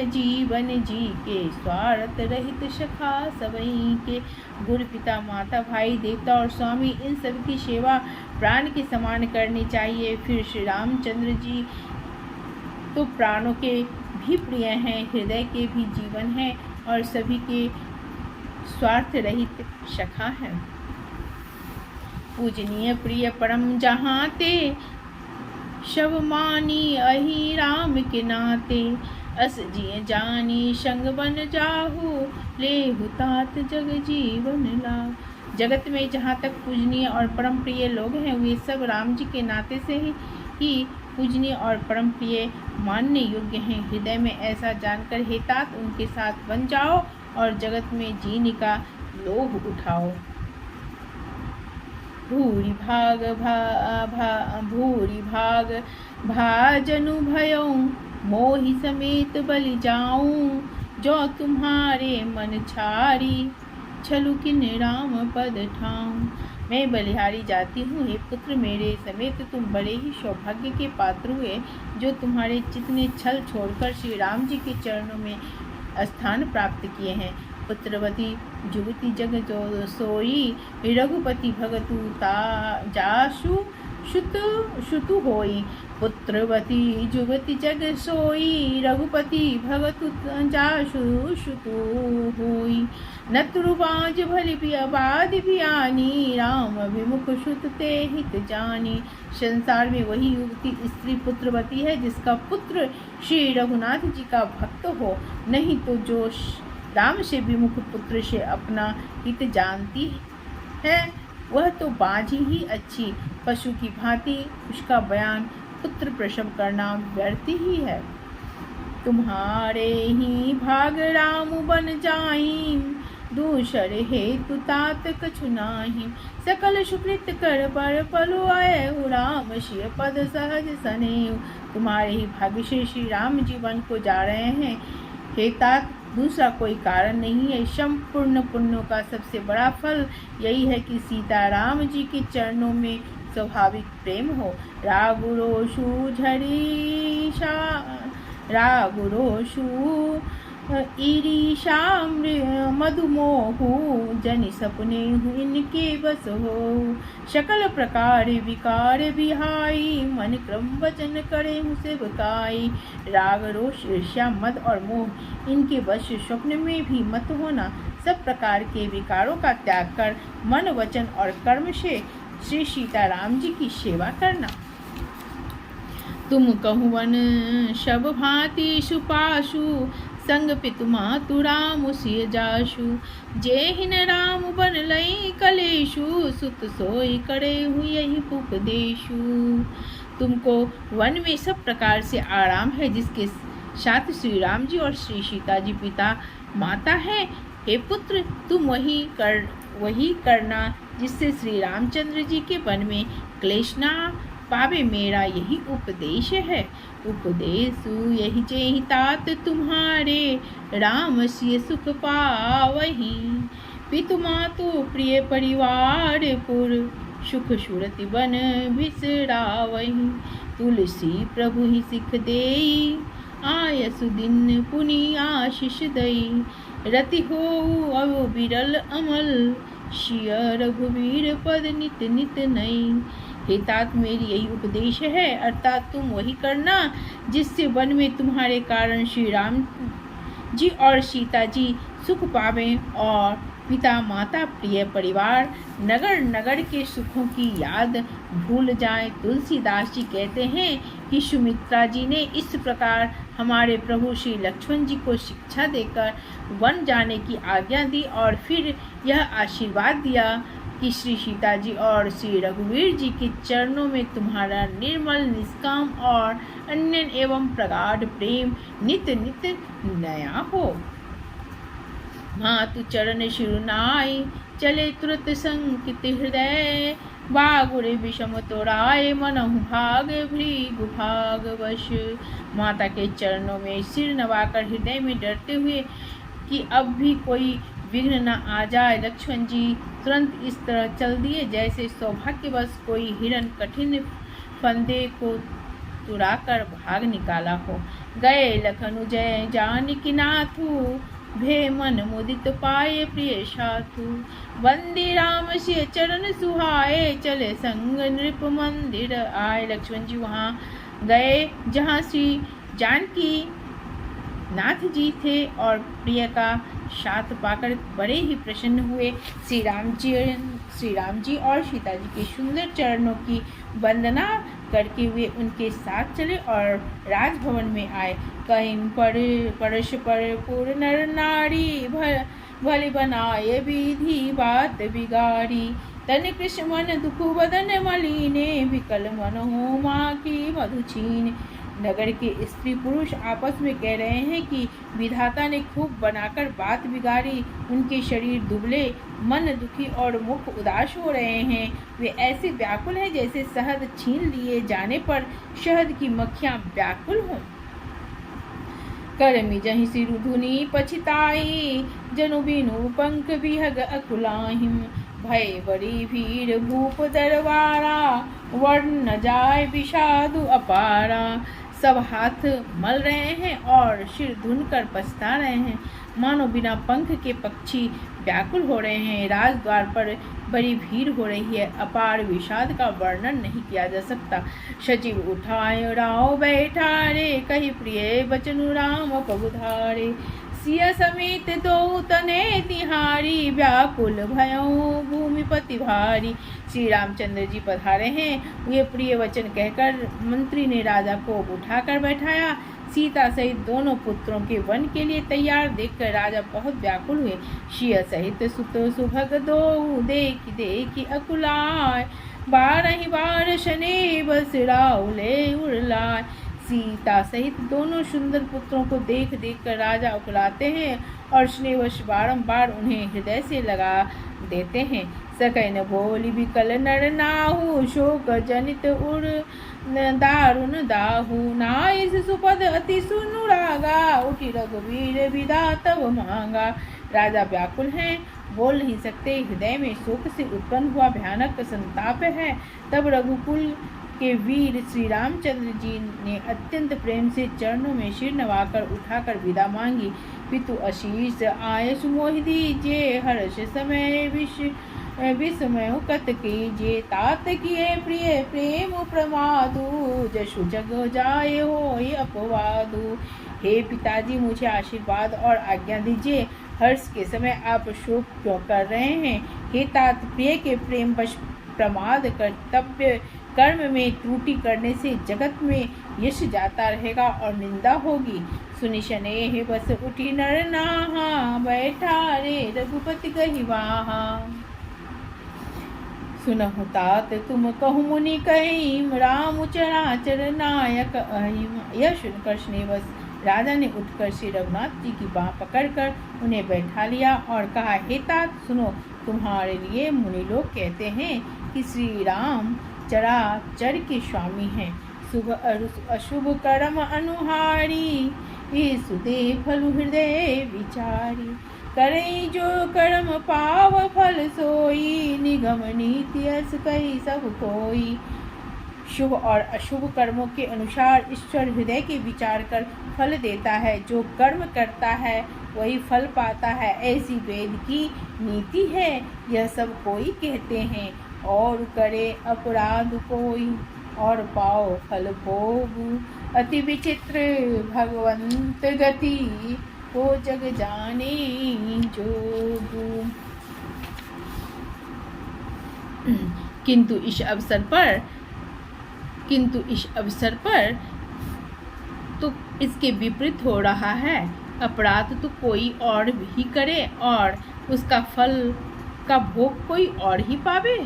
जीवन जी के, स्वार्थ रहित सखा सबई के। गुरु पिता माता भाई देवता और स्वामी इन सब की सेवा प्राण के समान करनी चाहिए। फिर श्री रामचंद्र जी तो प्राणों के भी प्रिय हैं, हृदय के भी जीवन हैं और सभी के स्वार्थ रहित सखा हैं। पूजनीय प्रिय परम जहाँ ते, शव मानी अहि राम के नाते। अस जिय जानी संग बन जाहू, लेहु तात जग जीवन ला। जगत में जहाँ तक पूजनीय और परम प्रिय लोग हैं वे सब राम जी के नाते से ही पूजनीय और परम प्रिय मानने योग्य हैं। हृदय में ऐसा जानकर हे तात उनके साथ बन जाओ और जगत में जीने का लोभ उठाओ। भूरि भाग भाजनु भयऊ, मोहि समेत बलि जाऊं। जो तुम्हारे मन छारी, छलु किन राम पद ठाऊं। मैं बलिहारी जाती हूँ, हे पुत्र मेरे समेत तुम बड़े ही सौभाग्य के पात्र हुए, जो तुम्हारे चित्त ने छल छोड़कर श्री राम जी के चरणों में स्थान प्राप्त किए हैं। पुत्रवती जुगति जग जो सोई, रघुपति भगतु जासु श्रुतु होई। पुत्रवती जुगति जग सोई, रघुपति भगतु जासु श्रुतु होई। नतुरुबाज भलि आबाद भियानी, राम विमुख श्रुत ते हित जानी। संसार में वही युवती स्त्री पुत्रवती है जिसका पुत्र श्री रघुनाथ जी का भक्त हो, नहीं तो जो राम से विमुख पुत्र से अपना हित जानती है वह तो बाज ही अच्छी। पशु की भांति उसका बयान पुत्र प्रसव करना व्यर्थ ही है। तुम्हारे ही भाग राम बन जाई, दूसर हेतु तात कछु नाही। सकल सुकृत कर पर पलु आए राम शिव पद सहज सनेऊ। तुम्हारे ही भाग्य से श्री राम जी वन को जा रहे हैं। हे तात, दूसरा कोई कारण नहीं है। संपूर्ण पुण्यों का सबसे बड़ा फल यही है कि सीता राम जी के चरणों में स्वाभाविक प्रेम हो। रागु रोषु झरीशा रागु रोषु ईरिशा मधुमोहु जनि सपने इनके बस हो। सकल प्रकार विकार बिहाई मन क्रम वचन करे सेवकाई। राग रोष ईर्ष्या मद और मोह इनके वश स्वप्न में भी मत होना। सब प्रकार के विकारों का त्याग कर मन वचन और कर्म से श्री सीताराम जी की सेवा करना। तुम कहुवन शब भांति सुपाशु संग पितु मातु राम सिय जाशु। जे हिन राम बन लई कलेशु सुत सोई करे हुई यही उपदेशु। तुमको वन में सब प्रकार से आराम है, जिसके साथ श्री राम जी और श्री सीता जी पिता माता है। हे पुत्र, तुम वही करना जिससे श्री रामचंद्र जी के वन में क्लेश ना पावे। मेरा यही उपदेश है। उपदेशु यही जेहि तात तुम्हारे राम सिय सुख पावही। पितु मातु प्रिय परिवार पुर सुख सुरति बन बिसरावही। तुलसी प्रभु ही सिख देई आयसु दिन पुनि आशीष दई। रति हो अब बिरल अमल शिय रघुवीर पद नित नित नई। हे तात, मेरी यही उपदेश है, अर्थात तुम वही करना जिससे वन में तुम्हारे कारण श्री राम जी और सीता जी सुख पावें और पिता माता प्रिय परिवार नगर नगर के सुखों की याद भूल जाएं। तुलसीदास जी कहते हैं कि सुमित्रा जी ने इस प्रकार हमारे प्रभु श्री लक्ष्मण जी को शिक्षा देकर वन जाने की आज्ञा दी और फिर यह आशीर्वाद दिया कि श्री सीता जी और श्री रघुवीर जी के चरणों में तुम्हारा निर्मल निष्काम और अन्य एवं प्रगाढ़ प्रेम नित नित नया हो। मातु चरण शिरुनाई चले तुरत संकित हृदय। बागुरे विषम तोराए मनहु भाग भृगु भाग वश। माता के चरणों में सिर नवाकर हृदय में डरते हुए कि अब भी कोई विघ्न न आ जाए, लक्ष्मण जी तुरंत इस तरह चल दिए जैसे सौभाग्यवश कोई हिरण कठिन फंदे को तुराकर भाग निकाला हो। गए लखनु जय जानकी नाथु भे मन मुदित पाए प्रिय साथु। वंदे राम से चरण सुहाए चले संग नृप मंदिर आए। लक्ष्मण जी वहाँ गए जहाँ श्री जानकी नाथ जी थे और प्रिय का साथ पाकर बड़े ही प्रसन्न हुए। श्री राम जी और सीता जी के सुंदर चरणों की वंदना करके हुए उनके साथ चले और राजभवन में आए। कहीं परश पर पूर्ण नर नारी भले बनाए विधि बात बिगाड़ी। तन कृष्ण मन दुख बदन मलिने विकल मन हो माँ की मधुचीन। नगर के स्त्री पुरुष आपस में कह रहे हैं कि विधाता ने खूब बनाकर बात बिगाड़ी। उनके शरीर दुबले, मन दुखी और मुख उदास हो रहे हैं। वे ऐसे व्याकुल हैं जैसे शहद छीन लिए जाने पर शहद की मक्खियां व्याकुल हों। करमी जहि सिरु धुनि पछिताई जनु बिनु पंख बिहग अकुलाहिम। भय बड़ी भीड़ भूप दरबारा वर्ण न जाय विषादु अपारा। सब हाथ मल रहे हैं और सिर धुनकर पछता रहे हैं, मानो बिना पंख के पक्षी व्याकुल हो रहे हैं। राजद्वार पर बड़ी भीड़ हो रही है, अपार विषाद का वर्णन नहीं किया जा सकता। सचिव उठाए राव बैठा रे कही प्रिय बचनु राम पगुधारे। सिया समेत दो तने तिहारी व्याकुल भयों भूमिपति भारी। श्री रामचंद्र जी पधारे हैं। वे प्रिय वचन कहकर मंत्री ने राजा को उठाकर बैठाया। सीता सहित दोनों पुत्रों के वन के लिए तैयार देखकर राजा बहुत व्याकुल हुए। सिया सहित सुत सुभग दो देखी देखी अकुलाय। बारह बार शनि बस राउले उड़लाय। सीता सहित दोनों सुंदर पुत्रों को देख देख कर राजा उकलाते हैं और स्नेहवश बारंबार उन्हें हृदय से लगा देते हैं। सकैन बोली विकल नर नाहु, शोक जनित उर दारुण दाहु। नाइस सुपद अति सुनुरागा, उठी रघुवीर विदा तब मांगा। राजा व्याकुल हैं, बोल नहीं सकते, हृदय में शोक से उत्पन्न हुआ भयानक संताप है। तब रघुकुल के वीर श्री रामचंद्र जी ने अत्यंत प्रेम से चरणों में सिर नवाकर उठाकर विदा मांगी। पितु आशीष आय सुमोहि दीजिए, हर्ष समय विस्मय कत कीजिए। तात किए प्रिय प्रेम प्रमादु, जशु जग जाए हो अपवादु। हे पिताजी, मुझे आशीर्वाद और आज्ञा दीजिए। हर्ष के समय आप शोक क्यों कर रहे हैं? हे तात, प्रिय के प्रेम वश प्रमाद कर्तव्य कर्म में त्रुटि करने से जगत में यश जाता रहेगा और निंदा होगी। सुनि शनेह बस उठी नर नाहा, बैठा रे रघुपति गहि वाहा। सुनहु तात तुम कहु मुनि कहीं, राम चराचर नायक अहिम। यह सुनकर स्नेहवश राजा ने उठकर श्री रघुनाथ जी की बाँह पकड़कर उन्हें बैठा लिया और कहा, हे तात सुनो, तुम्हारे लिए मुनि लोग कहते हैं कि श्री राम चराचर के स्वामी हैं, शुभ अशुभ कर्म अनुहारी, सुदे फल हृदय विचारी। करे जो कर्म पाव फल सोई, निगम नीति अस कही सब कोई। शुभ और अशुभ कर्मों के अनुसार ईश्वर हृदय के विचार कर फल देता है। जो कर्म करता है वही फल पाता है, ऐसी वेद की नीति है। यह सब कोई कहते हैं, और करे अपराध कोई और पाओ फल भोग। अति विचित्र भगवंत गति, को जग जाने जोग। किंतु इस अवसर पर तो इसके विपरीत हो रहा है। अपराध तो कोई और भी करे और उसका फल का भोग कोई और ही पावे।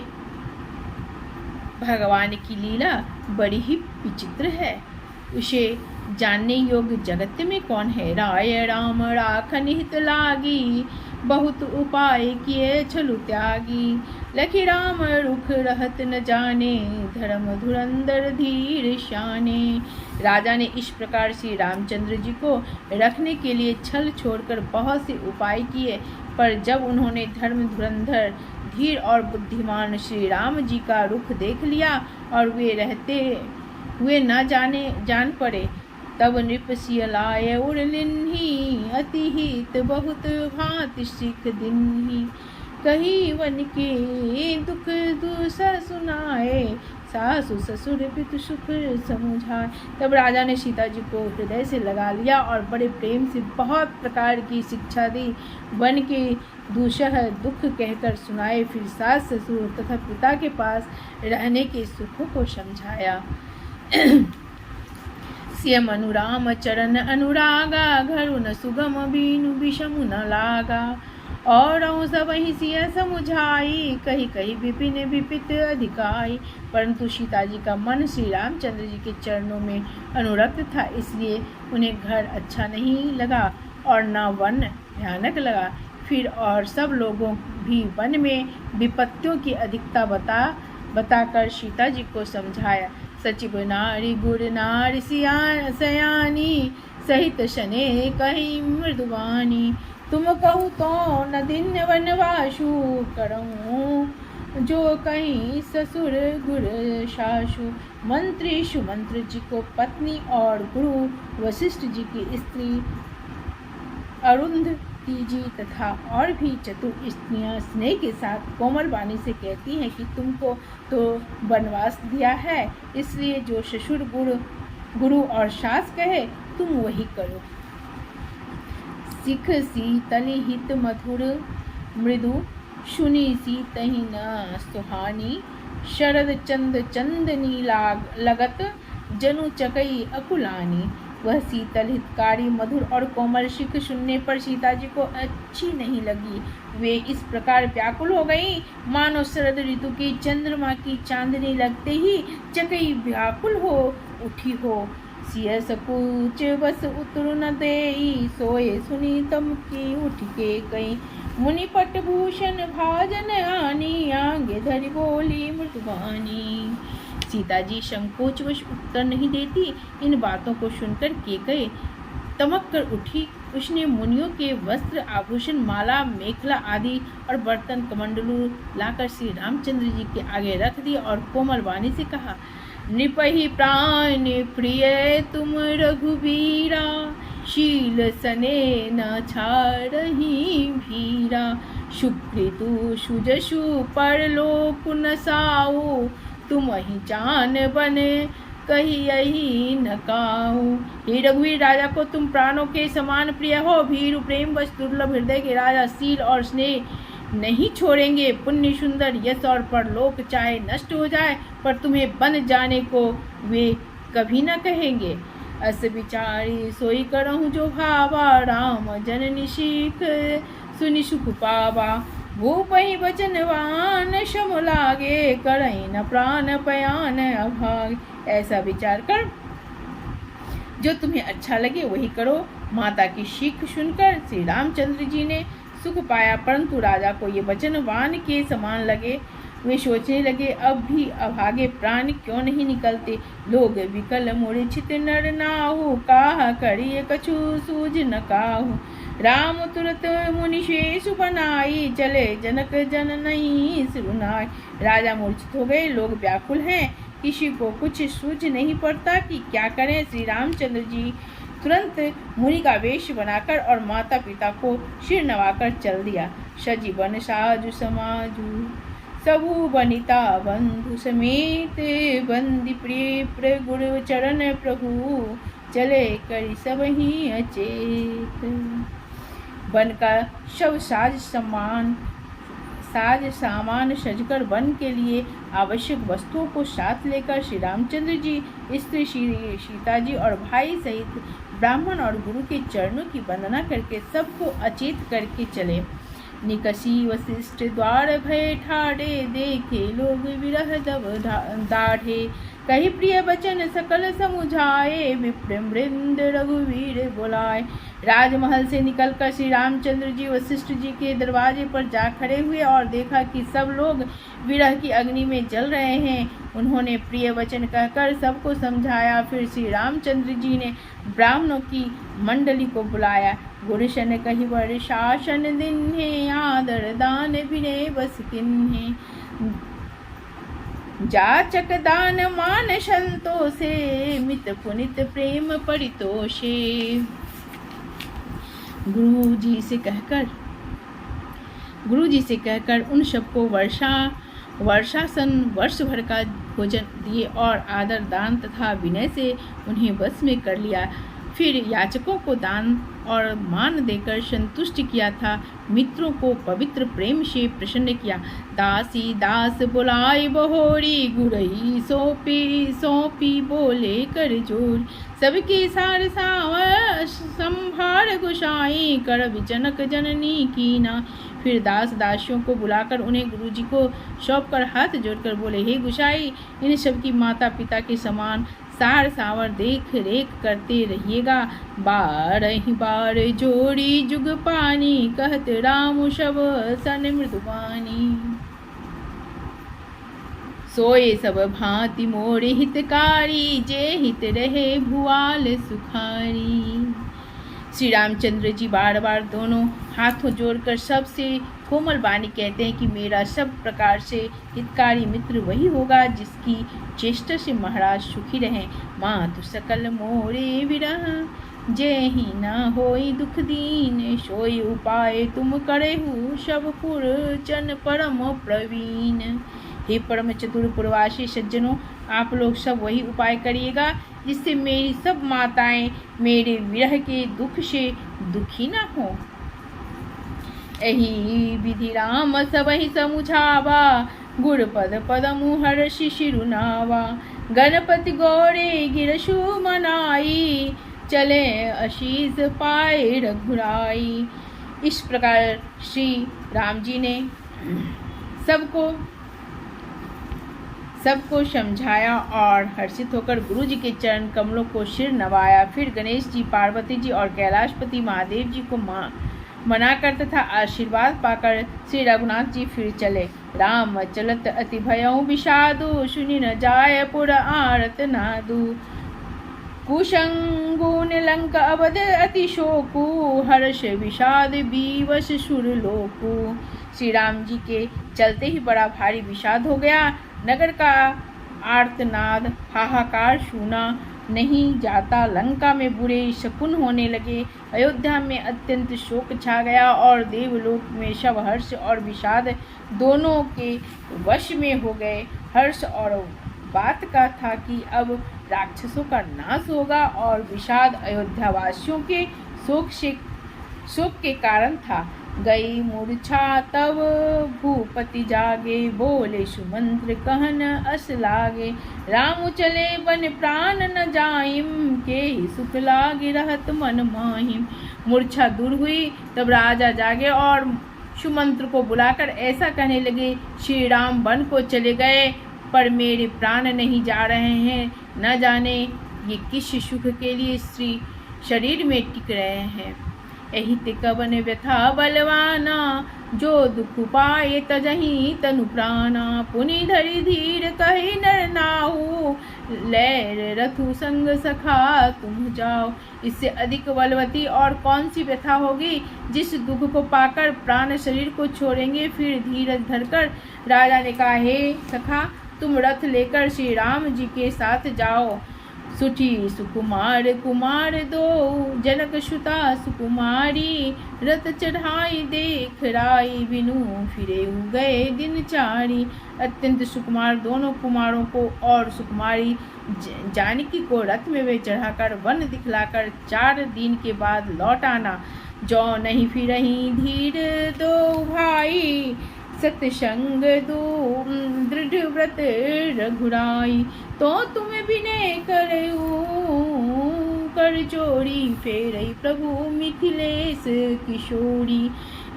भगवान की लीला बड़ी ही विचित्र है, उसे जानने योग्य जगत में कौन है। राय राम राखन हित लागी, बहुत उपाय किए छलु त्यागी। लखी राम रुख रहत न जाने, धर्म धुरंधर धीर शाने। राजा ने इस प्रकार श्री रामचंद्र जी को रखने के लिए छल छोड़कर बहुत से उपाय किए, पर जब उन्होंने धर्म धुरंधर धीर और बुद्धिमान श्री राम जी का रुख देख लिया और वे रहते हुए न जान पड़े, तब नृप सियलाय उड़लिन्ही, अति हित बहुत भांति सिख दिन्ही। कही वन के दुख दूसर सुनाए, सासु ससुर पितु सुख समुझाए। तब राजा ने सीता जी को हृदय से लगा लिया और बड़े प्रेम से बहुत प्रकार की शिक्षा दी। वन के दूसह दुख कहकर सुनाए, फिर सास ससुर तथा पिता के पास रहने के सुखों को समझाया। सियम अनुराम चरण अनुरागा, घरु न सुगम बीनु विषमु न लागा। और सब ही सिय समुझाई, कही कही विपिन विपित अधिकाई। परंतु सीता जी का मन श्री रामचंद्र जी के चरणों में अनुरक्त था, इसलिए उन्हें घर अच्छा नहीं लगा और न वन भयानक लगा। फिर और सब लोगों भी वन में विपत्तियों की अधिकता बताकर सीता जी को समझाया। सचिव नारी गुर नारी सयानी, सहित शने कही मृदुवानी। तुम कहू तो न दिन वनवासु, करऊँ जो कहीं ससुर गुर सासु। मंत्री सुमंत्र जी को पत्नी और गुरु वशिष्ठ जी की स्त्री अरुंधति जी तथा और भी चतुर स्त्रियां स्नेह के साथ कोमल वाणी से कहती हैं कि तुमको तो वनवास दिया है, इसलिए जो ससुर गुरु और सास कहे तुम वही करो। सिख शीतल हित मधुर मृदु, सुनी सीतहि न सुहानी। शरद चंद चंदनी लगत, जनु चकई अकुलानी। वह शीतल हितकारी मधुर और कोमल सिख सुनने पर सीता जी को अच्छी नहीं लगी। वे इस प्रकार व्याकुल हो गई मानो शरद ऋतु की चंद्रमा की चांदनी लगते ही चकई व्याकुल हो उठी हो। सिय सपूच बस उतर न देई, सोए सुनी तम की उठ के कई। मुनि पट भूषण भाजन आनी, आगे धरि बोली मृदुबानी। सीता जी संकोचवश उत्तर नहीं देती। इन बातों को सुनकर केकई तमक कर उठी। उसने मुनियों के वस्त्र आभूषण, माला, मेखला आदि और बर्तन कमंडलू लाकर श्री रामचंद्र जी के आगे रख दिया और कोमल वाणी से कहा, नृपहि प्राण प्रिय तुम रघुबीरा, शील सने न छाड़हि भीरा। सुकृतु सुजसु परलोक न साऊ, तुम ही जान बने कही यही न काऊ। हे रघुवीर, राजा को तुम प्राणों के समान प्रिय हो। भीरु प्रेम वश दुर्लभ हृदय के राजा शील और स्नेह नहीं छोड़ेंगे। पुण्य, सुंदर, यश और परलोक चाहे नष्ट हो जाए, पर तुम्हें बन जाने को वे कभी न कहेंगे। अस विचारी सोई करहु जो भावा, राम जननी सीख सुनि सुख पावा। भूपहि वचनवान सम लागे, करई न प्राण पयान अभाग। ऐसा विचार कर जो तुम्हें अच्छा लगे वही करो। माता की सीख सुनकर श्री रामचंद्र जी ने सुख पाया, परंतु राजा को ये वचनवान के समान लगे। वे सोचने लगे, अब भी अभागे प्राण क्यों नहीं निकलते। लोग विकल मूर्छित नर नाहु, काह करिए कछु सूझ न काहू। राम तुरत मुनि शेषु बनाई, चले जनक जन नहीं सुनाई। राजा मूर्छित हो गए, लोग व्याकुल हैं, किसी को कुछ सूझ नहीं पड़ता कि क्या करें। श्री रामचंद्र जी तुरंत मुनि का वेश बनाकर और माता पिता को सिर नवाकर चल दिया। सजीवन साजु समाजु, सबु बनिता बंधु समेत, बंदी प्रिय प्रगुण चरण प्रभु, चले करी सब ही अचेत। वन का शव साज सामान सजकर वन के लिए आवश्यक वस्तुओं को साथ लेकर श्री रामचंद्र जी, स्त्री श्री सीता जी और भाई सहित ब्राह्मण और गुरु के चरणों की वंदना करके सबको अचेत करके चले। निकसी वशिष्ठ द्वार भय ठाड़े, देखे लोग विरह दब दाढ़े। कही प्रिय वचन सकल समुझाए, विप्र वृंद रघुवीर बुलाए। राजमहल से निकलकर श्री रामचंद्र जी वशिष्ठ जी के दरवाजे पर जा खड़े हुए और देखा कि सब लोग विरह की अग्नि में जल रहे हैं। उन्होंने प्रिय वचन कहकर सबको समझाया। फिर श्री रामचंद्र जी ने ब्राह्मणों की मंडली को बुलाया। गुरुशन कही वर शासन दिन्हे, आदर दान विनय बस किन्हे। जाचक दान मान संतोषे, मित पुनित प्रेम परितोषे। गुरु जी से कहकर उन सबको वर्षासन वर्ष भर का भोजन दिए और आदर दान तथा विनय से उन्हें बस में कर लिया। फिर याचकों को दान और मान देकर संतुष्ट किया था। मित्रों को पवित्र प्रेम से प्रसन्न किया। दासी दास बुलाए बहोरी, गुरही सौंपी बोले कर जोर। सबके सार संभार गुसाई, कर जनक जननी कीना। फिर दास दासियों को बुलाकर उन्हें गुरु जी को सौंप कर हाथ जोड़कर बोले, हे गुसाई, इन सबकी माता पिता के समान सार सावर देख रेख करते रहिएगा। बारह बार जोड़ी जुग पानी, कहत राम शब सन मृदुबानी। सोए सब भांति मोरे हितकारी, जे हित रहे भुआल सुखारी। श्री रामचंद्र जी बार बार दोनों हाथों जोड़कर सबसे कोमल वाणी कहते हैं कि मेरा सब प्रकार से हितकारी मित्र वही होगा जिसकी चेष्टा से महाराज सुखी रहें। मातु सकल मोरे विरह, जय ही न होई दुख दीन। सोई उपाय तुम करेहु, सब पुर चन परम प्रवीण। हे परम चतुर पुरवासी सज्जनों, आप लोग सब वही उपाय करिएगा जिससे मेरी सब माताएं मेरे विरह के दुख से दुखी न हो। एही विधि राम सबहि समुझावा, गुर पद पदमु हर्षि शिरुनावा। गणपति गौरे गिरशु मनाई, चले आशीष पाए रघुराई। इस प्रकार श्री राम जी ने सबको समझाया और हर्षित होकर गुरु जी के चरण कमलों को सिर नवाया। फिर गणेश जी, पार्वती जी और कैलाशपति महादेव जी को मना कर तथा आशीर्वाद पाकर श्री रघुनाथ जी फिर चले। राम चलत अति भयउ विषादु, सुनि न जाय पुर आरत नादु। कुशंगुन लंक अवध अति शोकु, हर्ष विषाद बीवश सुर लोकु। श्री राम जी के चलते ही बड़ा भारी विषाद हो गया। नगर का आर्तनाद हाहाकार सुना नहीं जाता। लंका में बुरे शकुन होने लगे। अयोध्या में अत्यंत शोक छा गया और देवलोक में सब हर्ष और विषाद दोनों के वश में हो गए। हर्ष और बात का था कि अब राक्षसों का नाश होगा और विषाद अयोध्यावासियों के शोक के कारण था। गई मूर्छा तब भूपति जागे, बोले सुमंत्र कहन अस लागे। राम चले बन प्राण न जाइम, के सुख लागे रहत मन माहिम। मूर्छा दूर हुई तब राजा जागे और सुमंत्र को बुलाकर ऐसा कहने लगे, श्री राम वन को चले गए पर मेरे प्राण नहीं जा रहे हैं। न जाने ये किस सुख के लिए श्री शरीर में टिक रहे हैं। एहिते कवन व्यथा बलवाना, जो दुख पाए तजहि तनु प्राणा। पुनि धरि धीर कहि नर नाहु, लैर रथु संग सखा तुम जाओ। इससे अधिक बलवती और कौन सी व्यथा होगी जिस दुख को पाकर प्राण शरीर को छोड़ेंगे। फिर धीरज धरकर राजा ने कहा, हे सखा तुम रथ लेकर श्री राम जी के साथ जाओ। सुठी सुकुमार कुमार दो, जनक सुता सुकुमारी। रथ चढ़ाई देख राई, बिनु फिरे गए दिन चारी। अत्यंत सुकुमार दोनों कुमारों को और सुकुमारी जानकी को रथ में वे चढ़ाकर वन दिखलाकर 4 दिन के बाद लौट आना। जो नहीं फिरही धीर दो भाई, सतसंग दो दृढ़ व्रत रघुराई। तो तुम्हें विनय करऊ कर जोड़ी, फेरई प्रभु मिथिलेश किशोरी।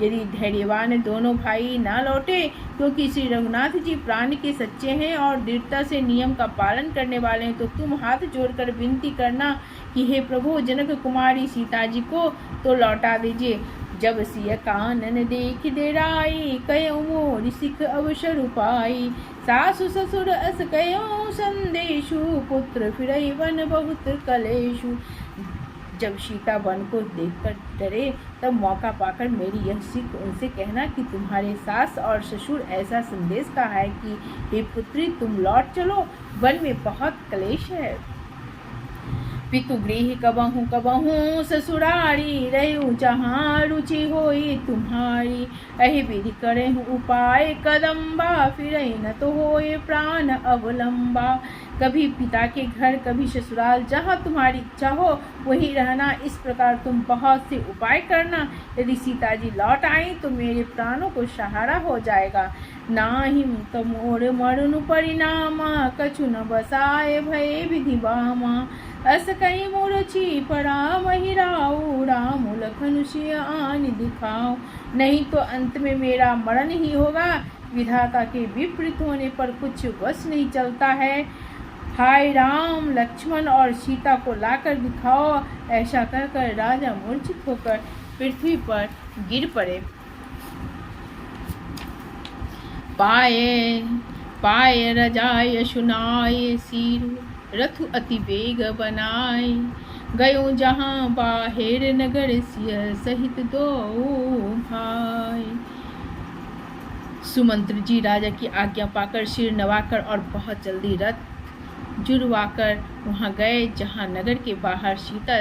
यदि धैर्यवान दोनों भाई ना लौटे, क्योंकि श्री रघुनाथ जी प्राण के सच्चे हैं और दृढ़ता से नियम का पालन करने वाले हैं, तो तुम हाथ जोड़कर विनती करना कि हे प्रभु जनक कुमारी सीता जी को तो लौटा दीजिए। जब सिय कानन देख डेराई, कयो मोर सिख अवसर पाई। सासु ससुर अस कयो संदेशु, पुत्र फिरई वन बहुत कलेशु। जब सीता वन को देखकर डरे तब मौका पाकर मेरी यह सिख उनसे कहना कि तुम्हारे सास और ससुर ऐसा संदेश का है कि हे पुत्री तुम लौट चलो, वन में बहुत क्लेश है। पितु गृह कबहूँ कबहूँ ससुरारी, रहूँ जहाँ रुचि होई तुम्हारी। अहि विधि करहूँ उपाय कदम्बा, फिरई न तो होए प्राण अवलंबा। कभी पिता के घर कभी ससुराल, जहाँ तुम्हारी इच्छा हो वहीं रहना। इस प्रकार तुम बहुत से उपाय करना। यदि सीता जी लौट आई तो मेरे प्राणों को सहारा हो जाएगा। नाहिम तमोर मरुनु परिणामा, कछु न बसाए भय विधि बामा। अस कई मूर्छी पराम हिराऊ, राम लखन सिय आन दिखाओ। नहीं तो अंत में मेरा मरण ही होगा। विधाता के विपरीत होने पर कुछ वश नहीं चलता है। हाय राम लक्ष्मण और सीता को लाकर दिखाओ। ऐसा कहकर राजा मूर्छित होकर पृथ्वी पर गिर पड़े। पाए रजाय सुनाए सिर, रथु अति वेग बनाए। गयो जहाँ बाहेर नगर, सिय सहित दो भाई। सुमंत्र जी राजा की आज्ञा पाकर सिर नवाकर और बहुत जल्दी रथ जुड़वाकर वहाँ गए जहाँ नगर के बाहर सीता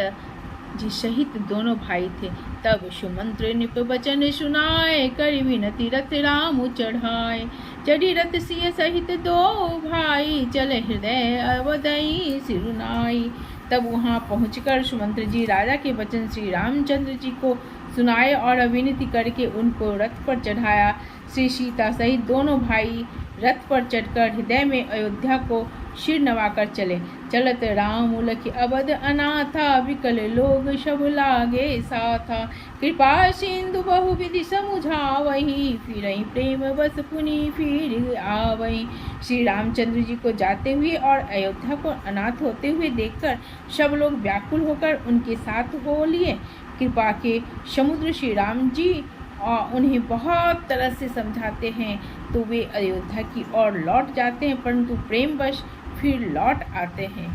जी सहित दोनों भाई थे। तब सुमंत्र निप वचन सुनाए, कर विनति रथ राम चढ़ाए। चढ़ी रथ सिय सहित दो भाई, चल हृदय अवदई सिरुनाई। तब वहाँ पहुँचकर सुमंत्र जी राजा के वचन श्री रामचंद्र जी को सुनाए और विनती करके उनको रथ पर चढ़ाया। श्री सीता सहित दोनों भाई रथ पर चढ़कर हृदय में अयोध्या को सिर नवाकर चले। चलत राम उलखि अवध अनाथा, विकल लोग सब लागे साथा। कृपा सिंधु बहुविधि समुझावही, फिरहि प्रेम बस पुनि फिर आवही। श्री रामचंद्र जी को जाते हुए और अयोध्या को अनाथ होते हुए देखकर सब लोग व्याकुल होकर उनके साथ हो लिए। कृपा के समुद्र श्री राम जी और उन्हें बहुत तरह से समझाते हैं तो वे अयोध्या की ओर लौट जाते हैं, परंतु प्रेमवश फिर लौट आते हैं।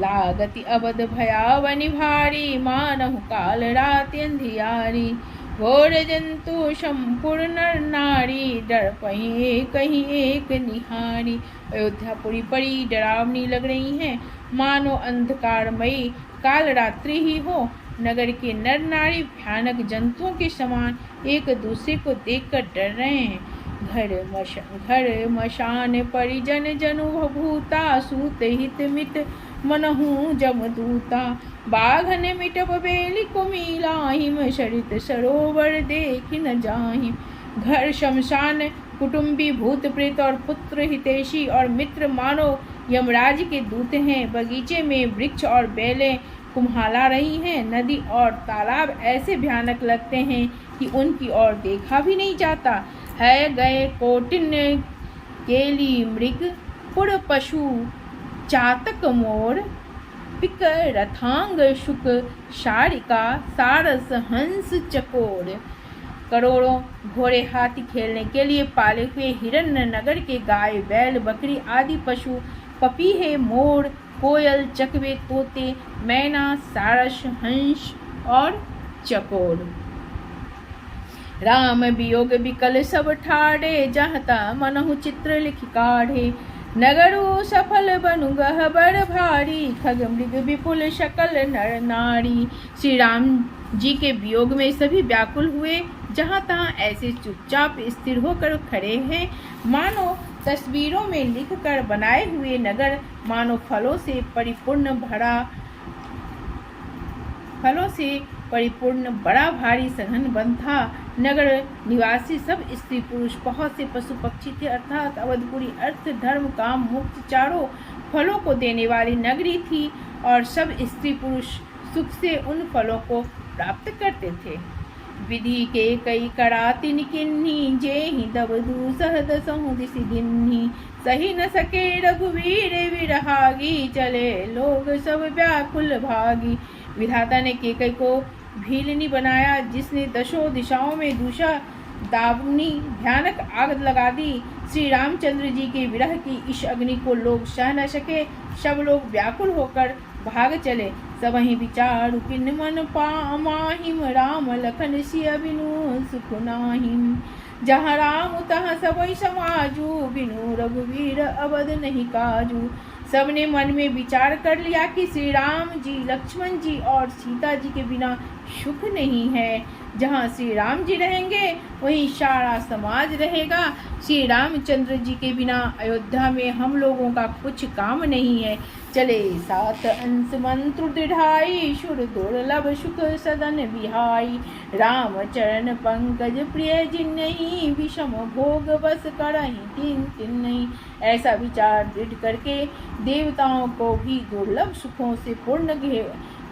लागति अवध भयावनि भारी, मानहु काल राति अंधियारी। घोर जंतु संपूर्ण नर नारी, डर पही कहीं एक निहारी। अयोध्यापुरी बड़ी डरावनी लग रही हैं, मानो अंधकारमयी काल रात्रि ही हो। नगर के नर नारी भयानक जंतुओं के समान एक दूसरे को देखकर डर रहे हैं। घर मशान परिजन जनु भूता, सूत हित मित मनहु जमदूता। बाघन मिटब बेली को मिलाहिम, सरित सरोवर देख न जाहिम। घर शमशान कुटुंबी भूत प्रेत और पुत्र हितैषी और मित्र मानो यमराज के दूत हैं। बगीचे में वृक्ष और बेलें कुम्हाला रही हैं। नदी और तालाब ऐसे भयानक लगते हैं कि उनकी ओर देखा भी नहीं जाता है। गए कोटिन केली मृग, पुर पशु चातक मोर। पिक रथांग शुक शारिका, सारस हंस चकोर। करोड़ों घोड़े हाथी खेलने के लिए पाले हुए हिरण्य नगर के गाय बैल बकरी आदि पशु, पपीहे मोर कोयल चकवे तोते मैना सारस हंस और चकोर। राम वियोग विकल सब ठाड़े, जहता मनहु चित्र लिख काढ़े। नगरु सफल बनु गहबर भारी, खग मृग विपुल सकल नर नारी। श्री राम जी के वियोग में सभी व्याकुल हुए, जहाँ तहाँ ऐसे चुपचाप स्थिर होकर खड़े हैं मानो तस्वीरों में लिखकर बनाए हुए नगर, मानो फलों से परिपूर्ण बड़ा भारी सघन वन था। नगर निवासी सब स्त्री पुरुष, बहुत से पशु पक्षी थे, अर्थात अवधपुरी अर्थ धर्म काम मुक्त चारों फलों को देने वाली नगरी थी और सब स्त्री पुरुष सुख से उन फलों को प्राप्त करते थे। विधि के कई कराति निकिन्ही, जेहि दब दूसह दसहु दिसि गिन्ही। सही न सके रघुवीर विरहागी, चले लोग सब व्याकुल भागी। विधाता ने केकई को भीलनी बनाया, जिसने दशों दिशाओं में दूषा दावनी भयानक आग लगा दी। श्री रामचंद्र जी के विरह की इस अग्नि को लोग सह न सके, सब लोग व्याकुल होकर भाग चले। सबहि विचारु किन मन पामाहिम, राम लखन सिय बिनु सुख नाहिम। जहाँ राम तहाँ सबई समाजू, बिनु रघुवीर अवध नहीं काजू। सबने मन में विचार कर लिया कि श्री राम जी, लक्ष्मण जी और सीता जी के बिना सुख नहीं है। जहाँ श्री राम जी रहेंगे वहीं सारा समाज रहेगा। श्री रामचंद्र जी के बिना अयोध्या में हम लोगों का कुछ काम नहीं है। चले सात अंश मंत्र दृढ़ाई, सुर दुर्लभ सुख सदन बिहाई। राम चरण पंकज प्रिय जिन्नहि, विषम भोग बस करहि तीन तिन्नहि। ऐसा विचार दृढ़ करके देवताओं को भी दुर्लभ सुखों से पूर्ण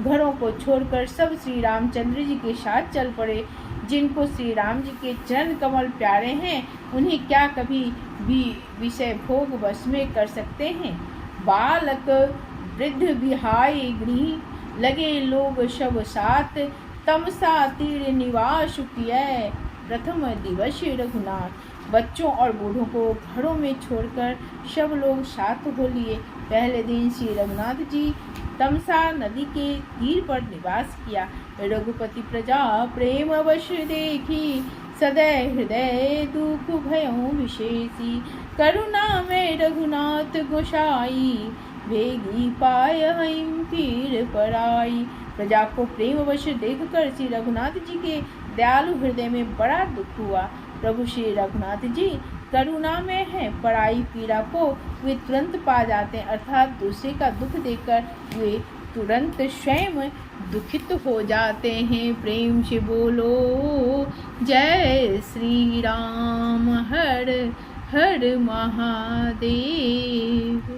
घरों को छोड़कर सब श्री रामचंद्र जी के साथ चल पड़े। जिनको श्री राम जी के चरण कमल प्यारे हैं, उन्हें क्या कभी भी विषय भोग वश में कर सकते हैं। बालक वृद्ध विहाई गृह, लगे लोग शब साथ। तमसा तीर निवास किया, प्रथम दिवस रघुनाथ। बच्चों और बूढ़ों को घरों में छोड़कर सब लोग साथ हो लिए। पहले दिन श्री रघुनाथ जी तमसा नदी के तीर पर निवास किया। रघुपति प्रजा प्रेम वश देखी, सदैव हृदय दुख भयों विशेषी। करुणा में रघुनाथ गोसाई, भेगी पाय हिम फिर पराई। प्रजा को प्रेम वश देखकर श्री रघुनाथ जी के दयालु हृदय में बड़ा दुख हुआ। प्रभु श्री रघुनाथ जी करुणा में है, पराई पीड़ा को वे तुरंत पा जाते हैं, अर्थात दूसरे का दुख देखकर वे तुरंत स्वयं दुखित हो जाते हैं। प्रेम से बोलो जय श्री राम। हर हर महादेव।